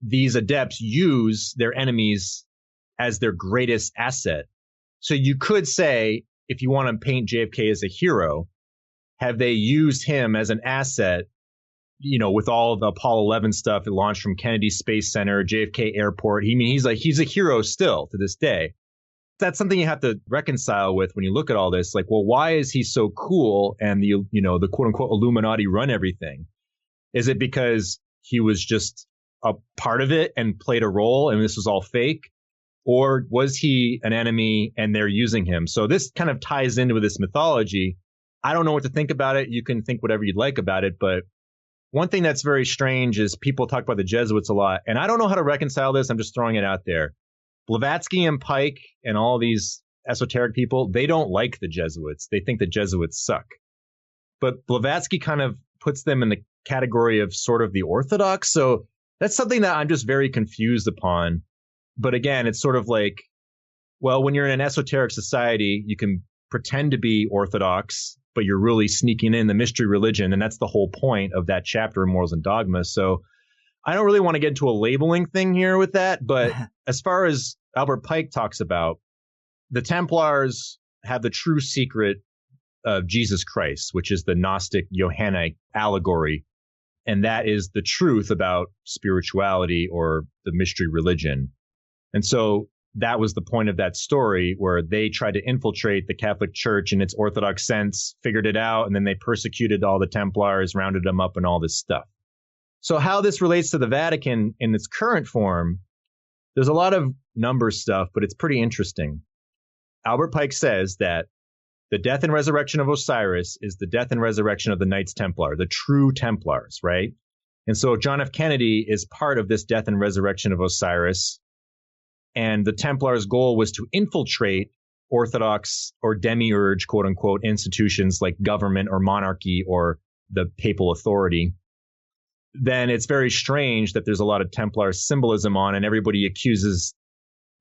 these adepts use their enemies as their greatest asset. So you could say, if you want to paint JFK as a hero, have they used him as an asset, with all of the Apollo 11 stuff, it launched from Kennedy Space Center, JFK Airport. He's a hero still to this day. That's something you have to reconcile with when you look at all this. Like, well, why is he so cool and the quote unquote Illuminati run everything? Is it because he was just a part of it and played a role and this was all fake? Or was he an enemy and they're using him? So this kind of ties into with this mythology. I don't know what to think about it. You can think whatever you'd like about it. But one thing that's very strange is people talk about the Jesuits a lot. And I don't know how to reconcile this. I'm just throwing it out there. Blavatsky and Pike and all these esoteric people, they don't like the Jesuits. They think the Jesuits suck. But Blavatsky kind of puts them in the category of sort of the Orthodox. So that's something that I'm just very confused upon. But again, it's sort of like, well, when you're in an esoteric society, you can pretend to be Orthodox, but you're really sneaking in the mystery religion. And that's the whole point of that chapter in Morals and Dogma. So I don't really want to get into a labeling thing here with that. But as far as Albert Pike talks about, the Templars have the true secret of Jesus Christ, which is the Gnostic Johannine allegory. And that is the truth about spirituality or the mystery religion. And so that was the point of that story, where they tried to infiltrate the Catholic Church in its Orthodox sense, figured it out, and then they persecuted all the Templars, rounded them up, and all this stuff. So how this relates to the Vatican in its current form, there's a lot of number stuff, but it's pretty interesting. Albert Pike says that the death and resurrection of Osiris is the death and resurrection of the Knights Templar, the true Templars, right? And so John F. Kennedy is part of this death and resurrection of Osiris. And the Templars' goal was to infiltrate Orthodox or demiurge, quote unquote, institutions like government or monarchy or the papal authority. Then it's very strange that there's a lot of Templar symbolism on, and everybody accuses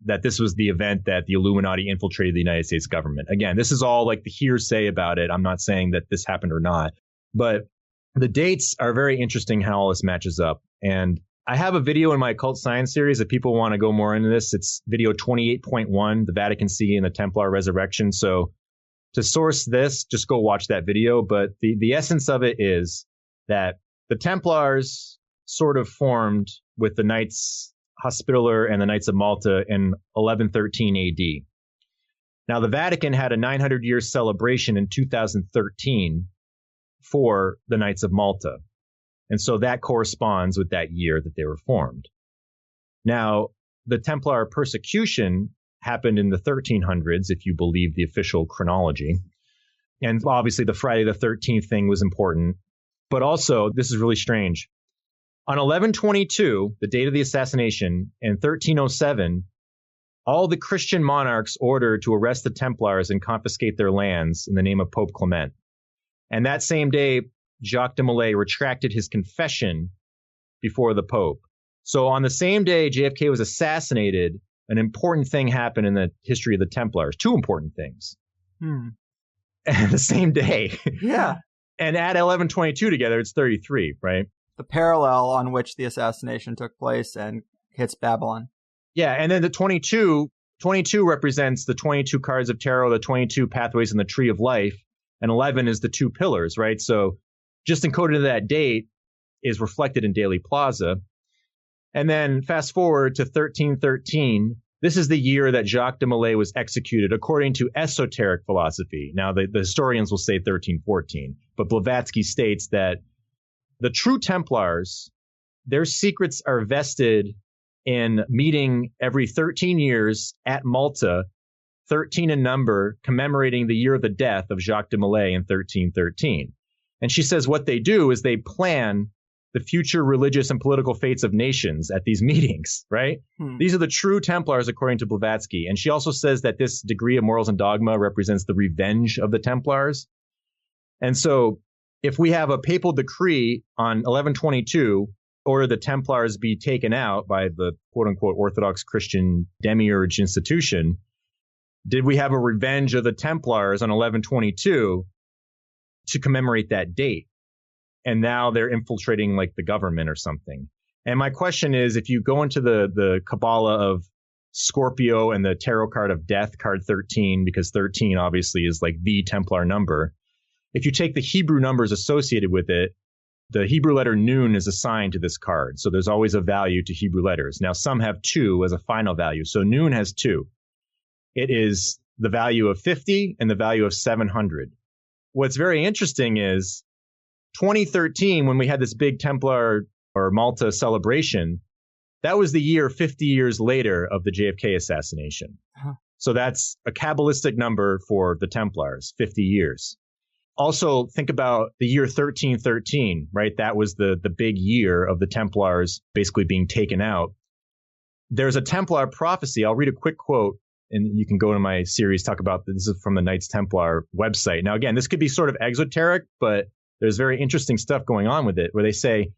that this was the event that the Illuminati infiltrated the United States government. Again, this is all like the hearsay about it. I'm not saying that this happened or not, but the dates are very interesting how all this matches up. And I have a video in my Occult Science series if people want to go more into this. It's video 28.1, the Vatican City and the Templar Resurrection. So to source this, just go watch that video. But the essence of it is that the Templars sort of formed with the Knights Hospitaller and the Knights of Malta in 1113 AD. Now, the Vatican had a 900-year celebration in 2013 for the Knights of Malta. And so that corresponds with that year that they were formed. Now, the Templar persecution happened in the 1300s, if you believe the official chronology. And obviously the Friday the 13th thing was important. But also, this is really strange. On 1122, the date of the assassination, in 1307, all the Christian monarchs ordered to arrest the Templars and confiscate their lands in the name of Pope Clement. And that same day, Jacques de Molay retracted his confession before the Pope. So on the same day JFK was assassinated, an important thing happened in the history of the Templars. Two important things. And the same day. Yeah. And add 1122 together, it's 33, right? The parallel on which the assassination took place and hits Babylon. Yeah, and then the 22 represents the 22 cards of tarot, the 22 pathways in the Tree of Life. and 11 is the two pillars, right? So just encoded to that date is reflected in Dealey Plaza. And then fast forward to 1313. This is the year that Jacques de Molay was executed according to esoteric philosophy. Now, the historians will say 1314, but Blavatsky states that the true Templars, their secrets are vested in meeting every 13 years at Malta, 13 in number, commemorating the year of the death of Jacques de Molay in 1313. And she says what they do is they plan the future religious and political fates of nations at these meetings, right? These are the true Templars, according to Blavatsky. And she also says that this degree of morals and dogma represents the revenge of the Templars. And so if we have a papal decree on 1122, order the Templars be taken out by the quote-unquote Orthodox Christian demiurge institution, did we have a revenge of the Templars on 1122 to commemorate that date? And now they're infiltrating like the government or something. And my question is, if you go into the Kabbalah of Scorpio and the tarot card of death, card 13, because 13 obviously is like the Templar number. If you take the Hebrew numbers associated with it, the Hebrew letter Nun is assigned to this card. So there's always a value to Hebrew letters. Now some have 2 as a final value. So Nun has 2. It is the value of 50 and the value of 700. What's very interesting is 2013, when we had this big Templar or Malta celebration, that was the year 50 years later of the JFK assassination. So that's a Kabbalistic number for the Templars, 50 years. Also, think about the year 1313, right? That was the big year of the Templars basically being taken out. There's a Templar prophecy. I'll read a quick quote, and you can go to my series, talk about this is from the Knights Templar website. Now, again, this could be sort of exoteric, but there's very interesting stuff going on with it, where they say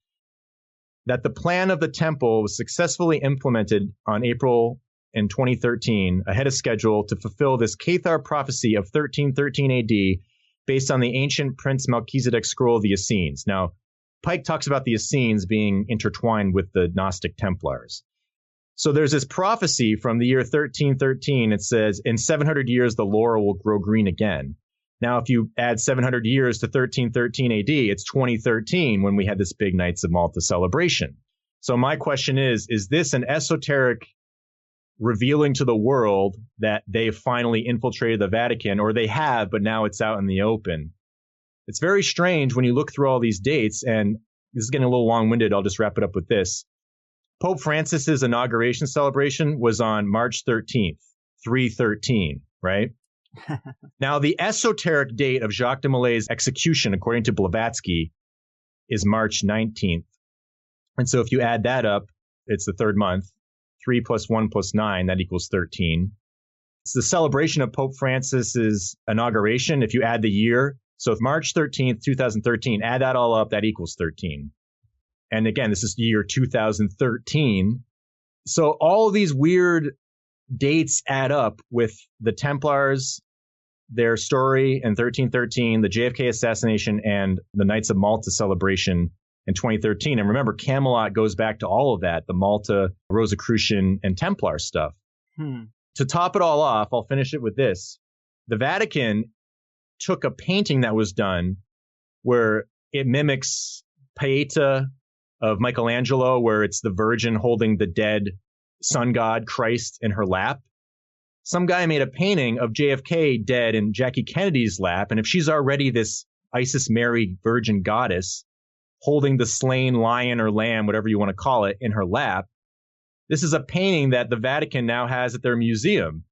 that the plan of the temple was successfully implemented on April in 2013 ahead of schedule to fulfill this Cathar prophecy of 1313 AD based on the ancient Prince Melchizedek scroll of the Essenes. Now, Pike talks about the Essenes being intertwined with the Gnostic Templars. So there's this prophecy from the year 1313. It says, in 700 years, the laurel will grow green again. Now, if you add 700 years to 1313 AD, it's 2013 when we had this big Knights of Malta celebration. So my question is this an esoteric revealing to the world that they've finally infiltrated the Vatican, or they have, but now it's out in the open? It's very strange when you look through all these dates, and this is getting a little long-winded. I'll just wrap it up with this. Pope Francis's inauguration celebration was on March 13th, 313, right? Now, the esoteric date of Jacques de Molay's execution, according to Blavatsky, is March 19th. And so if you add that up, it's the third month. 3 + 1 + 9, that equals 13. It's the celebration of Pope Francis's inauguration. If you add the year, so March 13th, 2013, add that all up, that equals 13. And again, this is the year 2013. So all of these weird dates add up with the Templars, their story in 1313, the JFK assassination, and the Knights of Malta celebration in 2013. And remember, Camelot goes back to all of that, the Malta, Rosicrucian, and Templar stuff. To top it all off, I'll finish it with this. The Vatican took a painting that was done where it mimics Pieta of Michelangelo, where it's the Virgin holding the dead sun god Christ in her lap. Some guy made a painting of JFK dead in Jackie Kennedy's lap, and if she's already this Isis Mary virgin goddess holding the slain lion or lamb, whatever you want to call it, in her lap, this is a painting that the Vatican now has at their museum.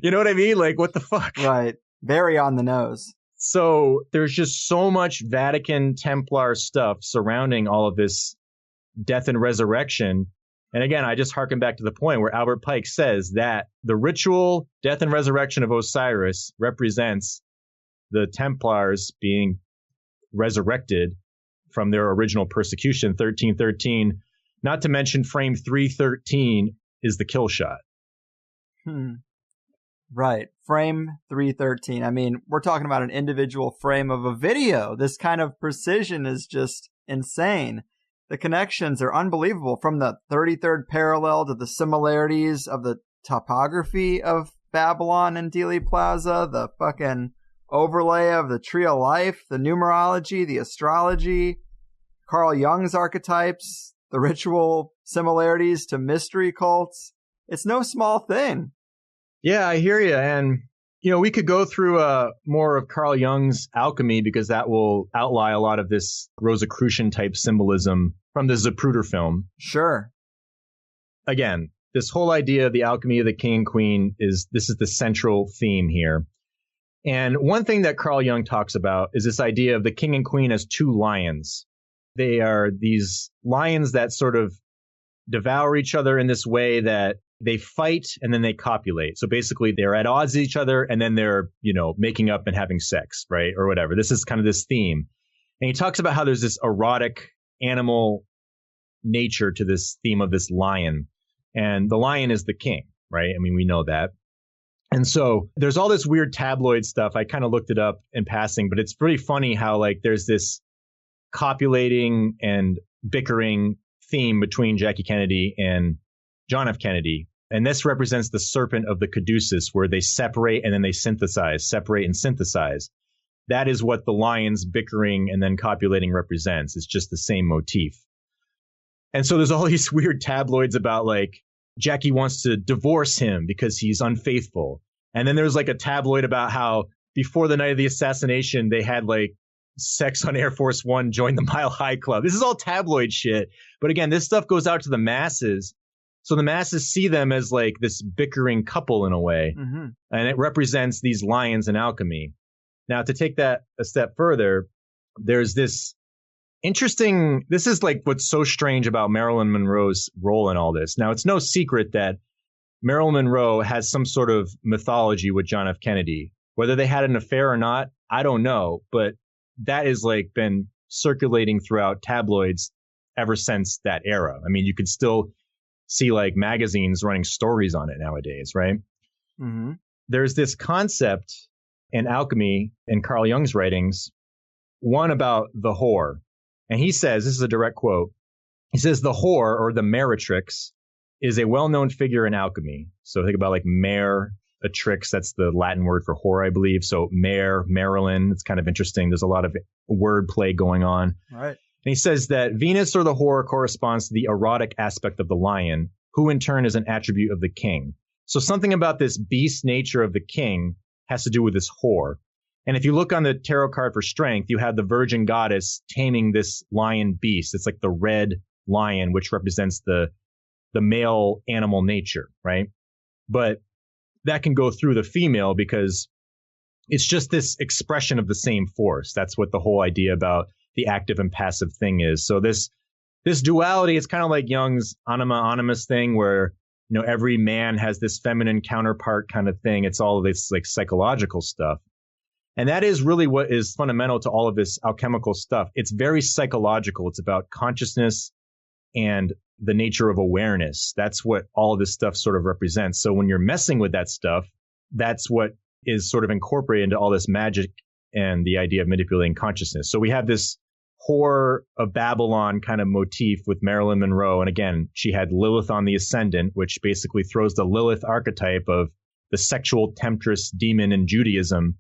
You know what I mean? Like, what the fuck? Right. Very on the nose. So there's just so much Vatican Templar stuff surrounding all of this death and resurrection. And again, I just harken back to the point where Albert Pike says that the ritual death and resurrection of Osiris represents the Templars being resurrected from their original persecution, 1313. Not to mention frame 313 is the kill shot. Right. Frame 313. I mean, we're talking about an individual frame of a video. This kind of precision is just insane. The connections are unbelievable, from the 33rd parallel to the similarities of the topography of Babylon and Dealey Plaza, the fucking overlay of the tree of life, the numerology, the astrology, Carl Jung's archetypes, the ritual similarities to mystery cults. It's no small thing. Yeah, I hear you. And, we could go through more of Carl Jung's alchemy because that will outline a lot of this Rosicrucian type symbolism from the Zapruder film. Sure. Again, this whole idea of the alchemy of the king and queen is the central theme here. And one thing that Carl Jung talks about is this idea of the king and queen as two lions. They are these lions that sort of devour each other in this way that they fight and then they copulate. So basically they're at odds with each other and then they're, making up and having sex, right? Or whatever. This is kind of this theme. And he talks about how there's this erotic animal nature to this theme of this lion. And the lion is the king, right? I mean, we know that. And so there's all this weird tabloid stuff. I kind of looked it up in passing, but it's pretty funny how there's this copulating and bickering theme between Jackie Kennedy and John F. Kennedy. And this represents the serpent of the caduceus, where they separate and then they synthesize, separate and synthesize. That is what the lions bickering and then copulating represents. It's just the same motif. And so there's all these weird tabloids about Jackie wants to divorce him because he's unfaithful. And then there's a tabloid about how before the night of the assassination, they had sex on Air Force One, join the Mile High Club. This is all tabloid shit. But again, this stuff goes out to the masses. So the masses see them as this bickering couple in a way. Mm-hmm. And it represents these lions in alchemy. Now, to take that a step further, there's this interesting, this is what's so strange about Marilyn Monroe's role in all this. Now, it's no secret that Marilyn Monroe has some sort of mythology with John F. Kennedy. Whether they had an affair or not, I don't know. But that is been circulating throughout tabloids ever since that era. I mean, you could still see magazines running stories on it nowadays, right? Mm-hmm. There's this concept in alchemy in Carl Jung's writings, one about the whore. And he says, this is a direct quote, he says, the whore or the meretrix is a well-known figure in alchemy. So think about meretrix, that's the Latin word for whore, I believe. So Marilyn, it's kind of interesting. There's a lot of word play going on. Right. And he says that Venus or the whore corresponds to the erotic aspect of the lion, who in turn is an attribute of the king. So something about this beast nature of the king has to do with this whore. And if you look on the tarot card for strength, you have the virgin goddess taming this lion beast. It's the red lion, which represents the male animal nature, right? But that can go through the female because it's just this expression of the same force. That's what the whole idea about the active and passive thing is. So this duality, it's kind of like Jung's anima animus thing where, every man has this feminine counterpart kind of thing. It's all this psychological stuff. And that is really what is fundamental to all of this alchemical stuff. It's very psychological. It's about consciousness and the nature of awareness. That's what all of this stuff sort of represents. So when you're messing with that stuff, that's what is sort of incorporated into all this magic and the idea of manipulating consciousness. So we have this whore of Babylon kind of motif with Marilyn Monroe. And again, she had Lilith on the ascendant, which basically throws the Lilith archetype of the sexual temptress demon in Judaism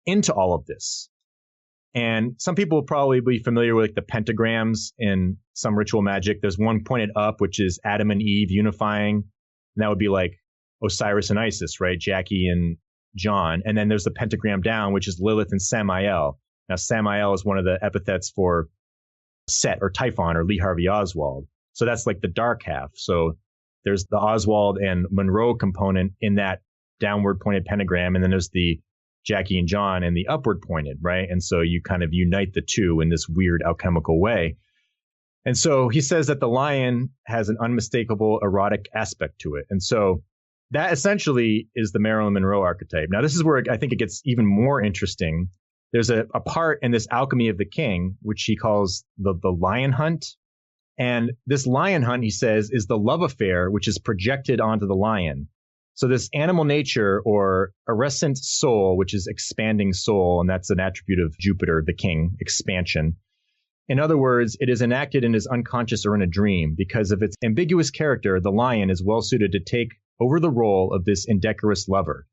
into all of this. And some people will probably be familiar with the pentagrams in some ritual magic. There's one pointed up, which is Adam and Eve unifying. And that would be Osiris and Isis, right? Jackie and John. And then there's the pentagram down, which is Lilith and Samael. Now, Samael is one of the epithets for Set or Typhon or Lee Harvey Oswald. So that's the dark half. So there's the Oswald and Monroe component in that downward pointed pentagram. And then there's the Jackie and John and the upward pointed, right? And so you kind of unite the two in this weird alchemical way. And so he says that the lion has an unmistakable erotic aspect to it. And so that essentially is the Marilyn Monroe archetype. Now, this is where I think it gets even more interesting. There's a part in this alchemy of the king, which he calls the lion hunt. And this lion hunt, he says, is the love affair, which is projected onto the lion. So this animal nature or arrescent soul, which is expanding soul, and that's an attribute of Jupiter, the king, expansion. In other words, it is enacted in his unconscious or in a dream. Because of its ambiguous character, the lion is well suited to take over the role of this indecorous lover.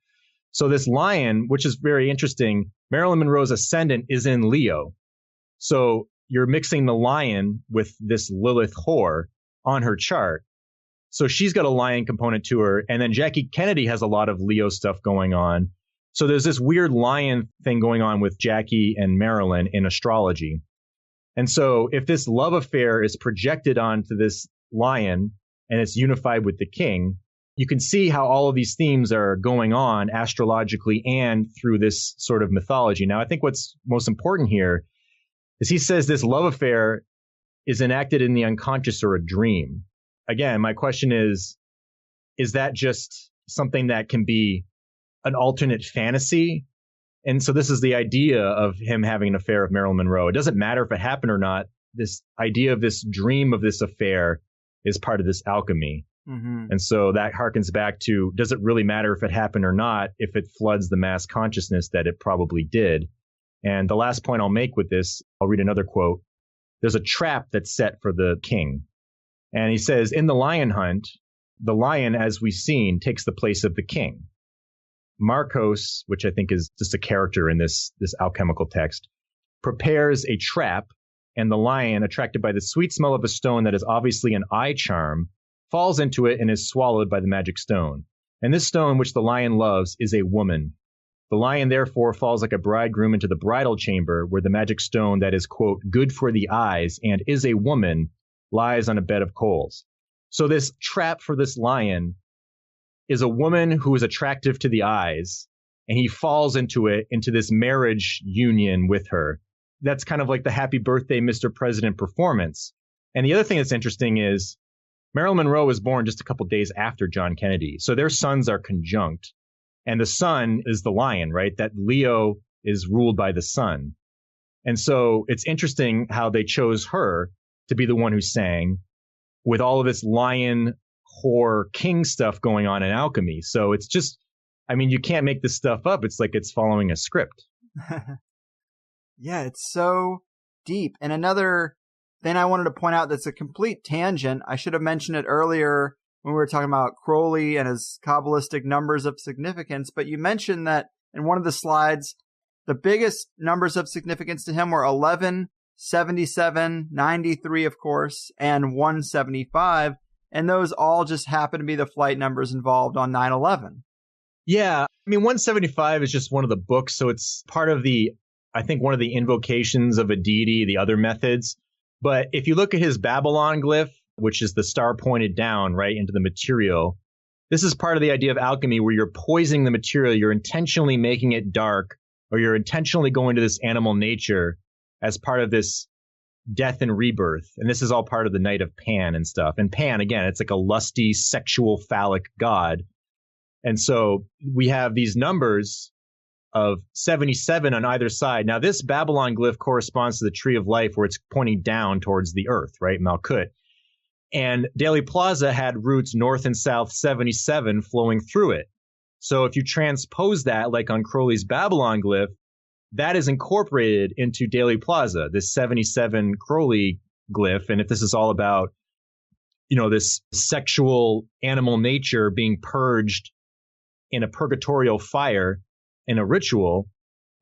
So this lion, which is very interesting, Marilyn Monroe's ascendant is in Leo. So you're mixing the lion with this Lilith whore on her chart. So she's got a lion component to her. And then Jackie Kennedy has a lot of Leo stuff going on. So there's this weird lion thing going on with Jackie and Marilyn in astrology. And so if this love affair is projected onto this lion and it's unified with the king, you can see how all of these themes are going on astrologically and through this sort of mythology. Now, I think what's most important here is he says this love affair is enacted in the unconscious or a dream. Again, my question is that just something that can be an alternate fantasy? And so this is the idea of him having an affair with Marilyn Monroe. It doesn't matter if it happened or not. This idea of this dream of this affair is part of this alchemy. Mm-hmm. And so that harkens back to, does it really matter if it happened or not, if it floods the mass consciousness that it probably did? And the last point I'll make with this, I'll read another quote. There's a trap that's set for the king. And he says, in the lion hunt, the lion, as we've seen, takes the place of the king. Marcos, which I think is just a character in this alchemical text, prepares a trap, and the lion, attracted by the sweet smell of a stone that is obviously an eye charm, falls into it and is swallowed by the magic stone. And this stone, which the lion loves, is a woman. The lion, therefore, falls like a bridegroom into the bridal chamber, where the magic stone that is, quote, good for the eyes and is a woman, lies on a bed of coals. So this trap for this lion is a woman who is attractive to the eyes, and he falls into this marriage union with her. That's kind of like the Happy Birthday, Mr. President performance. And the other thing that's interesting is Marilyn Monroe was born just a couple days after John Kennedy. So their suns are conjunct. And the sun is the lion, right? That Leo is ruled by the sun. And so it's interesting how they chose her to be the one who sang with all of this lion, whore, king stuff going on in alchemy. So it's just, I mean, you can't make this stuff up. It's like it's following a script. Yeah, it's so deep. And another thing I wanted to point out that's a complete tangent, I should have mentioned it earlier when we were talking about Crowley and his Kabbalistic numbers of significance, but you mentioned that in one of the slides, the biggest numbers of significance to him were 11, 77, 93, of course, and 175. And those all just happen to be the flight numbers involved on 9/11. Yeah. I mean, 175 is just one of the books. So it's part of I think one of the invocations of a deity, the other methods. But if you look at his Babylon glyph, which is the star pointed down right into the material, this is part of the idea of alchemy where you're poisoning the material. You're intentionally making it dark, or you're intentionally going to this animal nature as part of this death and rebirth. And this is all part of the night of Pan and stuff. And Pan, again, it's like a lusty, sexual, phallic god. And so we have these numbers of 77 on either side. Now, this Babylon glyph corresponds to the tree of life where it's pointing down towards the earth, right? Malkut. And Dealey Plaza had roots north and south 77 flowing through it. So if you transpose that, like on Crowley's Babylon glyph, that is incorporated into Dealey Plaza, this 77 Crowley glyph. And if this is all about, this sexual animal nature being purged in a purgatorial fire in a ritual,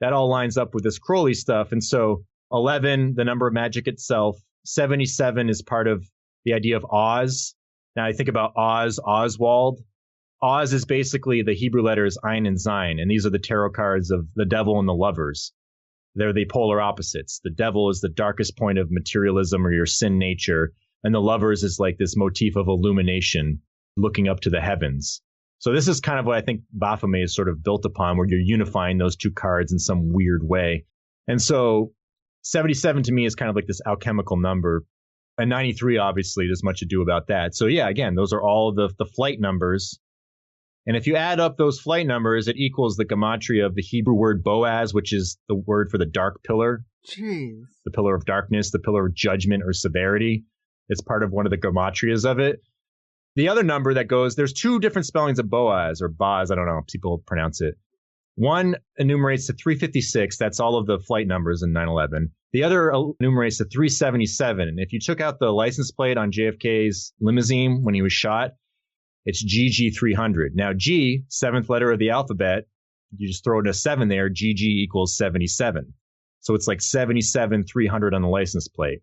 that all lines up with this Crowley stuff. And so 11, the number of magic itself, 77 is part of the idea of Oz. Now I think about Oswald. Oz is basically the Hebrew letters Ein and Zayin, and these are the tarot cards of the devil and the lovers. They're the polar opposites. The devil is the darkest point of materialism or your sin nature, and the lovers is like this motif of illumination, looking up to the heavens. So this is kind of what I think Baphomet is sort of built upon, where you're unifying those two cards in some weird way. And so 77 to me is kind of like this alchemical number. And 93, obviously, there's much ado about that. So yeah, again, those are all the flight numbers. And if you add up those flight numbers, it equals the gematria of the Hebrew word Boaz, which is the word for the dark pillar. Jeez. The pillar of darkness, the pillar of judgment or severity. It's part of one of the gematrias of it. The other number that goes, there's two different spellings of Boaz or Boaz. I don't know how people pronounce it. One enumerates to 356. That's all of the flight numbers in 9/11. The other enumerates to 377. And if you took out the license plate on JFK's limousine when he was shot, it's GG300. Now, G, seventh letter of the alphabet, you just throw in a 7 there, GG equals 77. So it's like 77, 300 on the license plate.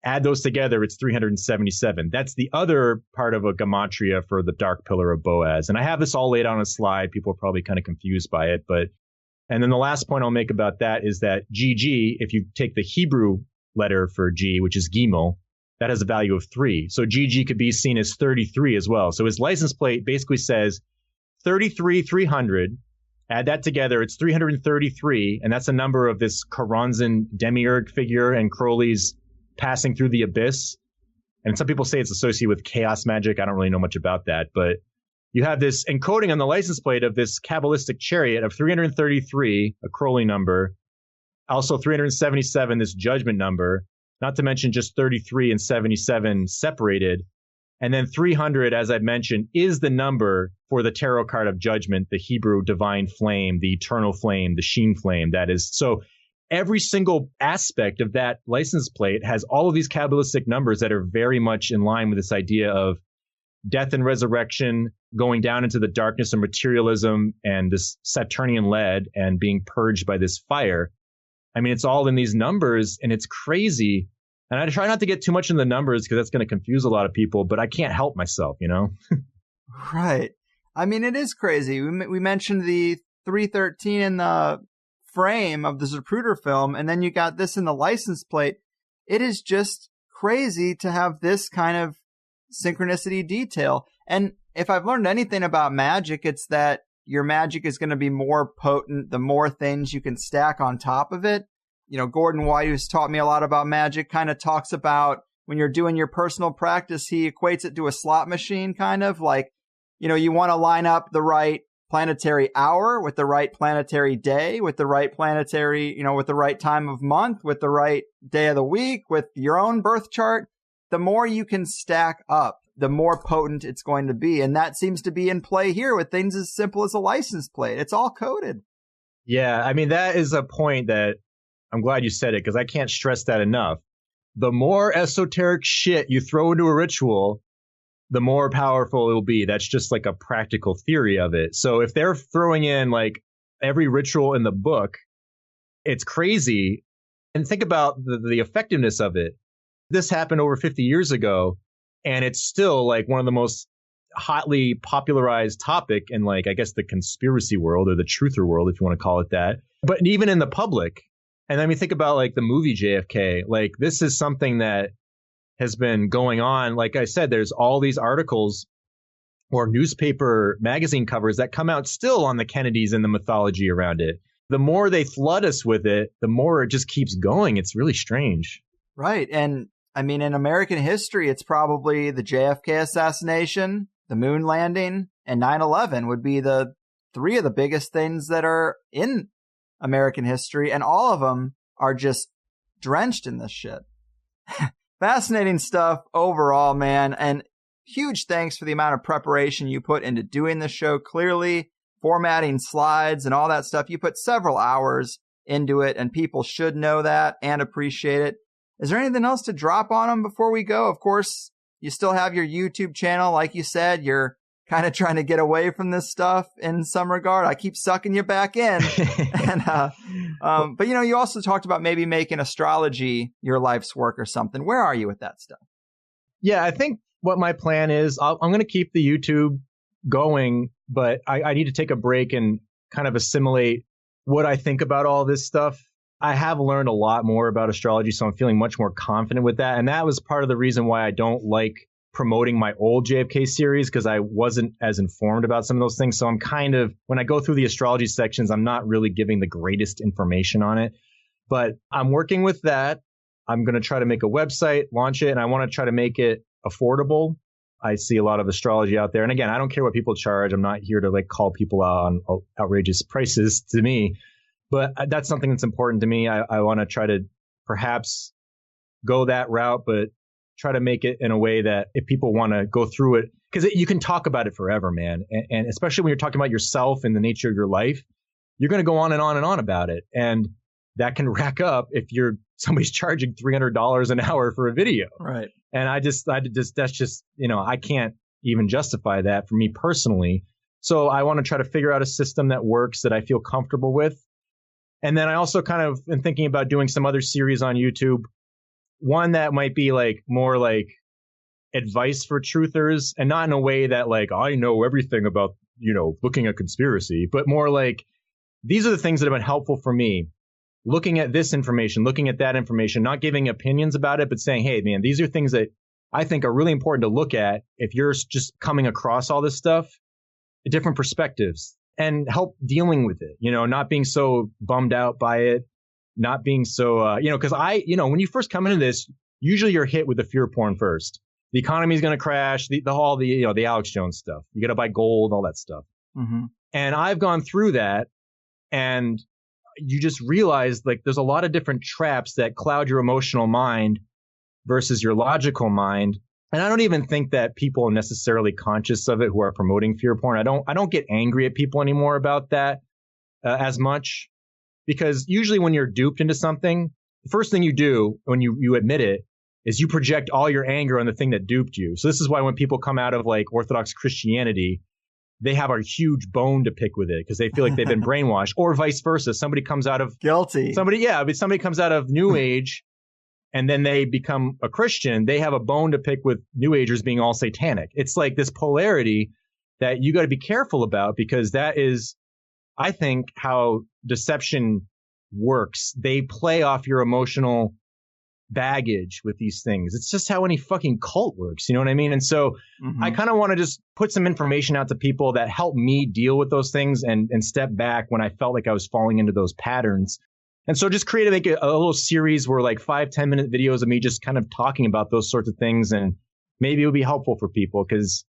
Add those together, it's 377. That's the other part of a gematria for the dark pillar of Boaz. And I have this all laid out on a slide. People are probably kind of confused by it. And then the last point I'll make about that is that GG, if you take the Hebrew letter for G, which is Gimel, that has a value of 3. So GG could be seen as 33 as well. So his license plate basically says 33, 300. Add that together, it's 333. And that's a number of this Choronzon demiurge figure and Crowley's passing through the abyss. And some people say it's associated with chaos magic. I don't really know much about that, but you have this encoding on the license plate of this Kabbalistic chariot of 333, a Crowley number, also 377, this judgment number, not to mention just 33 and 77 separated. And then 300, as I mentioned, is the number for the tarot card of judgment, the Hebrew divine flame, the eternal flame, the sheen flame. That is so. Every single aspect of that license plate has all of these Kabbalistic numbers that are very much in line with this idea of death and resurrection, going down into the darkness of materialism and this Saturnian lead and being purged by this fire. I mean, it's all in these numbers and it's crazy. And I try not to get too much in the numbers because that's going to confuse a lot of people, but I can't help myself, you know? Right. I mean, it is crazy. We mentioned the 313 in the frame of the Zapruder film, and then you got this in the license plate. It is just crazy to have this kind of synchronicity detail. And if I've learned anything about magic, it's that your magic is going to be more potent the more things you can stack on top of it. You know, Gordon White, who's taught me a lot about magic, kind of talks about when you're doing your personal practice, he equates it to a slot machine, kind of like, you know, you want to line up the right planetary hour with the right planetary day, with the right planetary, you know, with the right time of month, with the right day of the week, with your own birth chart. The more you can stack up, the more potent it's going to be. And that seems to be in play here with things as simple as a license plate. It's all coded. Yeah, I mean, that is a point that I'm glad you said it because I can't stress that enough. The more esoteric shit you throw into a ritual, the more powerful it'll be. That's just like a practical theory of it. So if they're throwing in like every ritual in the book, it's crazy. And think about the effectiveness of it. This happened over 50 years ago, and it's still like one of the most hotly popularized topic in like, I guess, the conspiracy world or the truther world, if you want to call it that. But even in the public. And I mean, think about like the movie JFK. Like this is something that has been going on. Like I said, there's all these articles or newspaper magazine covers that come out still on the Kennedys and the mythology around it. The more they flood us with it, the more it just keeps going. It's really strange. Right. And I mean, in American history, it's probably the JFK assassination, the moon landing, and 9/11 would be the 3 of the biggest things that are in American history. And all of them are just drenched in this shit. Fascinating stuff overall, man. And huge thanks for the amount of preparation you put into doing this show. Clearly, formatting slides and all that stuff. You put several hours into it, and people should know that and appreciate it. Is there anything else to drop on them before we go? Of course, you still have your YouTube channel. Like you said, you're kind of trying to get away from this stuff in some regard. I keep sucking you back in. But, you know, you also talked about maybe making astrology your life's work or something. Where are you with that stuff? Yeah, I think what my plan is, I'm going to keep the YouTube going, but I need to take a break and kind of assimilate what I think about all this stuff. I have learned a lot more about astrology, so I'm feeling much more confident with that. And that was part of the reason why I don't like promoting my old JFK series, because I wasn't as informed about some of those things. So I'm kind of, when I go through the astrology sections, I'm not really giving the greatest information on it. But I'm working with that. I'm going to try to make a website, launch it, and I want to try to make it affordable. I see a lot of astrology out there. And again, I don't care what people charge. I'm not here to like call people out on outrageous prices to me. But that's something that's important to me. I want to try to perhaps go that route, but try to make it in a way that if people want to go through it, because you can talk about it forever, man. And especially when you're talking about yourself and the nature of your life, you're going to go on and on and on about it. And that can rack up if somebody's charging $300 an hour for a video. Right. And I just, that's just, you know, I can't even justify that for me personally. So I want to try to figure out a system that works, that I feel comfortable with. And then I also kind of am thinking about doing some other series on YouTube. One that might be like more like advice for truthers, and not in a way that like, I know everything about, looking at conspiracy, but more like, these are the things that have been helpful for me. Looking at this information, looking at that information, not giving opinions about it, but saying, hey, man, these are things that I think are really important to look at if you're just coming across all this stuff, different perspectives, and help dealing with it, not being so bummed out by it, not being so, because when you first come into this, usually you're hit with the fear porn first. The economy is going to crash, the Alex Jones stuff. You got to buy gold, all that stuff. Mm-hmm. And I've gone through that, and you just realize like there's a lot of different traps that cloud your emotional mind versus your logical mind. And I don't even think that people are necessarily conscious of it who are promoting fear porn. I don't get angry at people anymore about that as much, because usually when you're duped into something, the first thing you do when you admit it is you project all your anger on the thing that duped you. So this is why when people come out of like Orthodox Christianity, they have a huge bone to pick with it because they feel like they've been brainwashed, or vice versa. Somebody comes out of guilty. Somebody comes out of New Age and then they become a Christian. They have a bone to pick with New Agers being all satanic. It's like this polarity that you got to be careful about, because that is, I think, how deception works. They play off your emotional baggage with these things. It's just how any fucking cult works. You know what I mean? And so I kind of want to just put some information out to people that help me deal with those things and step back when I felt like I was falling into those patterns. And so just create a little series where like 5-10 minute videos of me just kind of talking about those sorts of things. And maybe it'll be helpful for people, because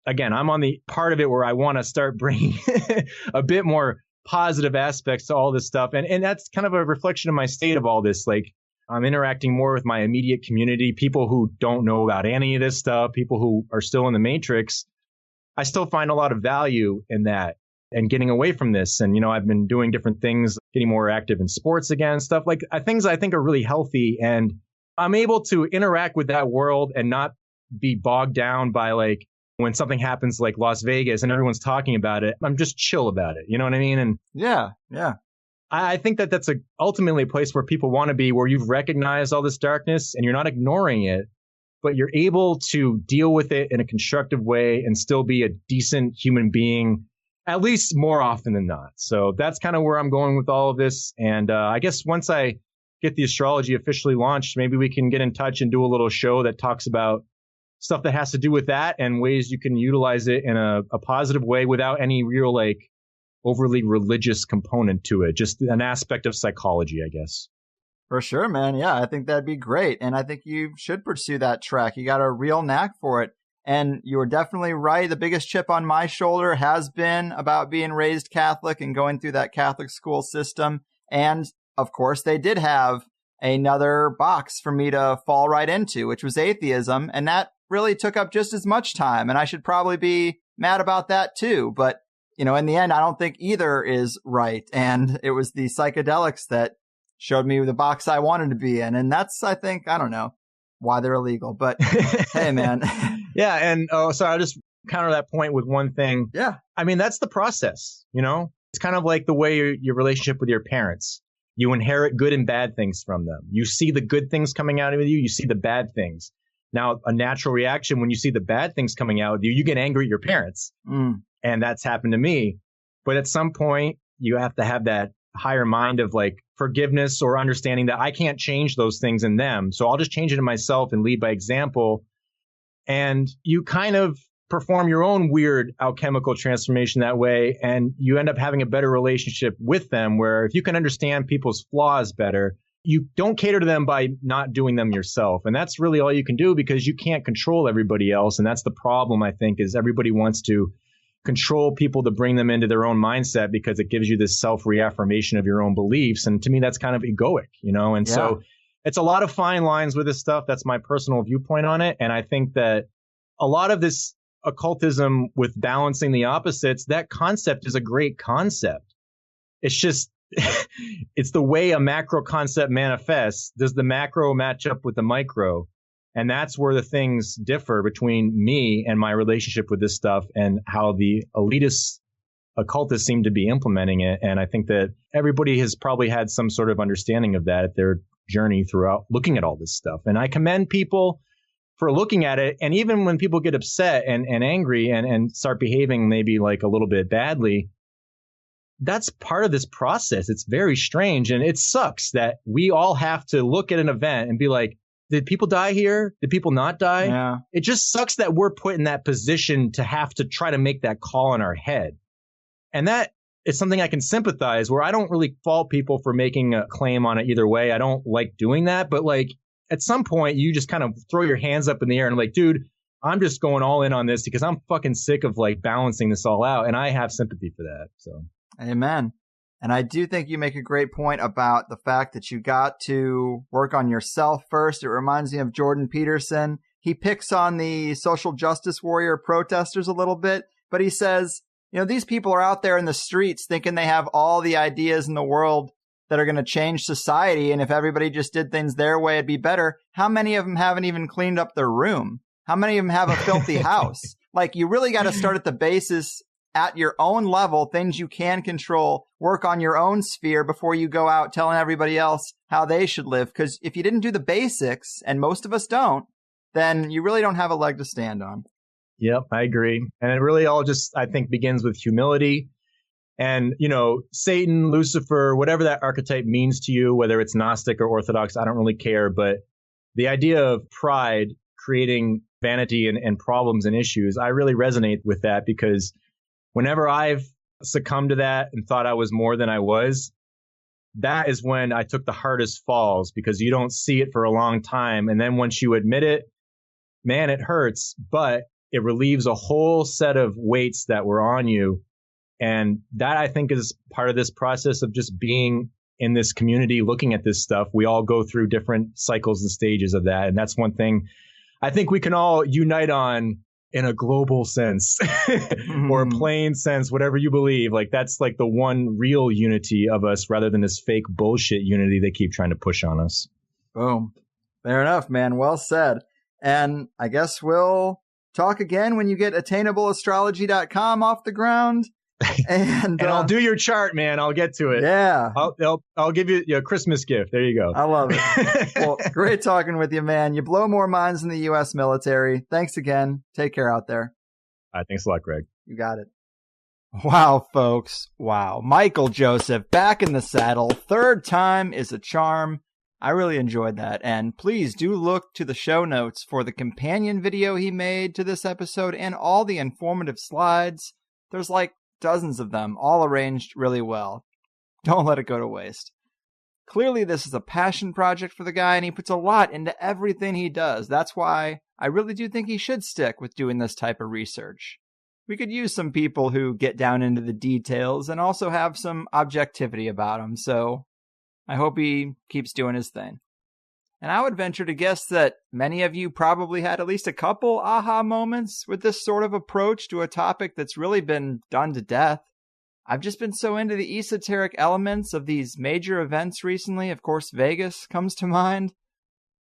again, I'm on the part of it where I want to start bringing a bit more positive aspects to all this stuff. And that's kind of a reflection of my state of all this. Like, I'm interacting more with my immediate community, people who don't know about any of this stuff, people who are still in the matrix. I still find a lot of value in that and getting away from this. And, I've been doing different things, getting more active in sports again, stuff like things I think are really healthy. And I'm able to interact with that world and not be bogged down by like when something happens like Las Vegas and everyone's talking about it. I'm just chill about it. You know what I mean? And yeah. I think that that's ultimately a place where people want to be, where you've recognized all this darkness and you're not ignoring it, but you're able to deal with it in a constructive way and still be a decent human being, at least more often than not. So that's kind of where I'm going with all of this. And I guess once I get the astrology officially launched, maybe we can get in touch and do a little show that talks about stuff that has to do with that and ways you can utilize it in a positive way without any real like overly religious component to it, just an aspect of psychology, I guess. For sure, man. Yeah, I think that'd be great. And I think you should pursue that track. You got a real knack for it. And you were definitely right. The biggest chip on my shoulder has been about being raised Catholic and going through that Catholic school system. And of course, they did have another box for me to fall right into, which was atheism. And that really took up just as much time. And I should probably be mad about that too. But in the end, I don't think either is right. And it was the psychedelics that showed me the box I wanted to be in. And that's, I think, I don't know why they're illegal, but hey, man. Yeah. And so I'll just counter that point with one thing. Yeah. I mean, that's the process, It's kind of like the way your relationship with your parents. You inherit good and bad things from them. You see the good things coming out of you. You see the bad things. Now, a natural reaction when you see the bad things coming out of you, you get angry at your parents. And that's happened to me. But at some point, you have to have that higher mind of like forgiveness or understanding that I can't change those things in them. So I'll just change it in myself and lead by example. And you kind of perform your own weird alchemical transformation that way. And you end up having a better relationship with them, where if you can understand people's flaws better, you don't cater to them by not doing them yourself. And that's really all you can do, because you can't control everybody else. And that's the problem, I think, is everybody wants to control people to bring them into their own mindset because it gives you this self-reaffirmation of your own beliefs. And to me, that's kind of egoic, And so it's a lot of fine lines with this stuff. That's my personal viewpoint on it. And I think that a lot of this occultism with balancing the opposites, that concept is a great concept. It's just, it's the way a macro concept manifests. Does the macro match up with the micro? And that's where the things differ between me and my relationship with this stuff and how the elitist occultists seem to be implementing it. And I think that everybody has probably had some sort of understanding of that at their journey throughout looking at all this stuff. And I commend people for looking at it. And even when people get upset and angry and start behaving maybe like a little bit badly, that's part of this process. It's very strange. And it sucks that we all have to look at an event and be like, did people die here? Did people not die? Yeah. It just sucks that we're put in that position to have to try to make that call in our head. And that is something I can sympathize, where I don't really fault people for making a claim on it either way. I don't like doing that. But like at some point, you just kind of throw your hands up in the air and like, dude, I'm just going all in on this because I'm fucking sick of like balancing this all out. And I have sympathy for that. So, amen. And I do think you make a great point about the fact that you got to work on yourself first. It reminds me of Jordan Peterson. He picks on the social justice warrior protesters a little bit, but he says, you know, these people are out there in the streets thinking they have all the ideas in the world that are going to change society. And if everybody just did things their way, it'd be better. How many of them haven't even cleaned up their room? How many of them have a filthy house? Like, you really got to start at the basis at your own level, things you can control, work on your own sphere before you go out telling everybody else how they should live. Because if you didn't do the basics, and most of us don't, then you really don't have a leg to stand on. Yep, I agree. And it really all just, I think, begins with humility. And, you know, Satan, Lucifer, whatever that archetype means to you, whether it's Gnostic or Orthodox, I don't really care. But the idea of pride creating vanity and problems and issues, I really resonate with that, because whenever I've succumbed to that and thought I was more than I was, that is when I took the hardest falls, because you don't see it for a long time. And then once you admit it, man, it hurts, but it relieves a whole set of weights that were on you. And that, I think, is part of this process of just being in this community, looking at this stuff. We all go through different cycles and stages of that. And that's one thing I think we can all unite on in a global sense or a plain sense, whatever you believe. Like, that's like the one real unity of us, rather than this fake bullshit unity they keep trying to push on us. Boom. Fair enough, man. Well said. And I guess we'll talk again when you get attainableastrology.com off the ground. And I'll do your chart, man. I'll get to it. Yeah. I'll give you a Christmas gift. There you go. I love it. Well, great talking with you, man. You blow more minds than the U.S. military. Thanks again. Take care out there. All right, thanks a lot, Greg. You got it. Wow, folks. Wow. Michael Joseph back in the saddle. Third time is a charm. I really enjoyed that. And please do look to the show notes for the companion video he made to this episode and all the informative slides. There's like dozens of them, all arranged really well. Don't let it go to waste. Clearly, this is a passion project for the guy, and he puts a lot into everything he does. That's why I really do think he should stick with doing this type of research. We could use some people who get down into the details and also have some objectivity about them, so I hope he keeps doing his thing. And I would venture to guess that many of you probably had at least a couple aha moments with this sort of approach to a topic that's really been done to death. I've just been so into the esoteric elements of these major events recently, of course Vegas comes to mind,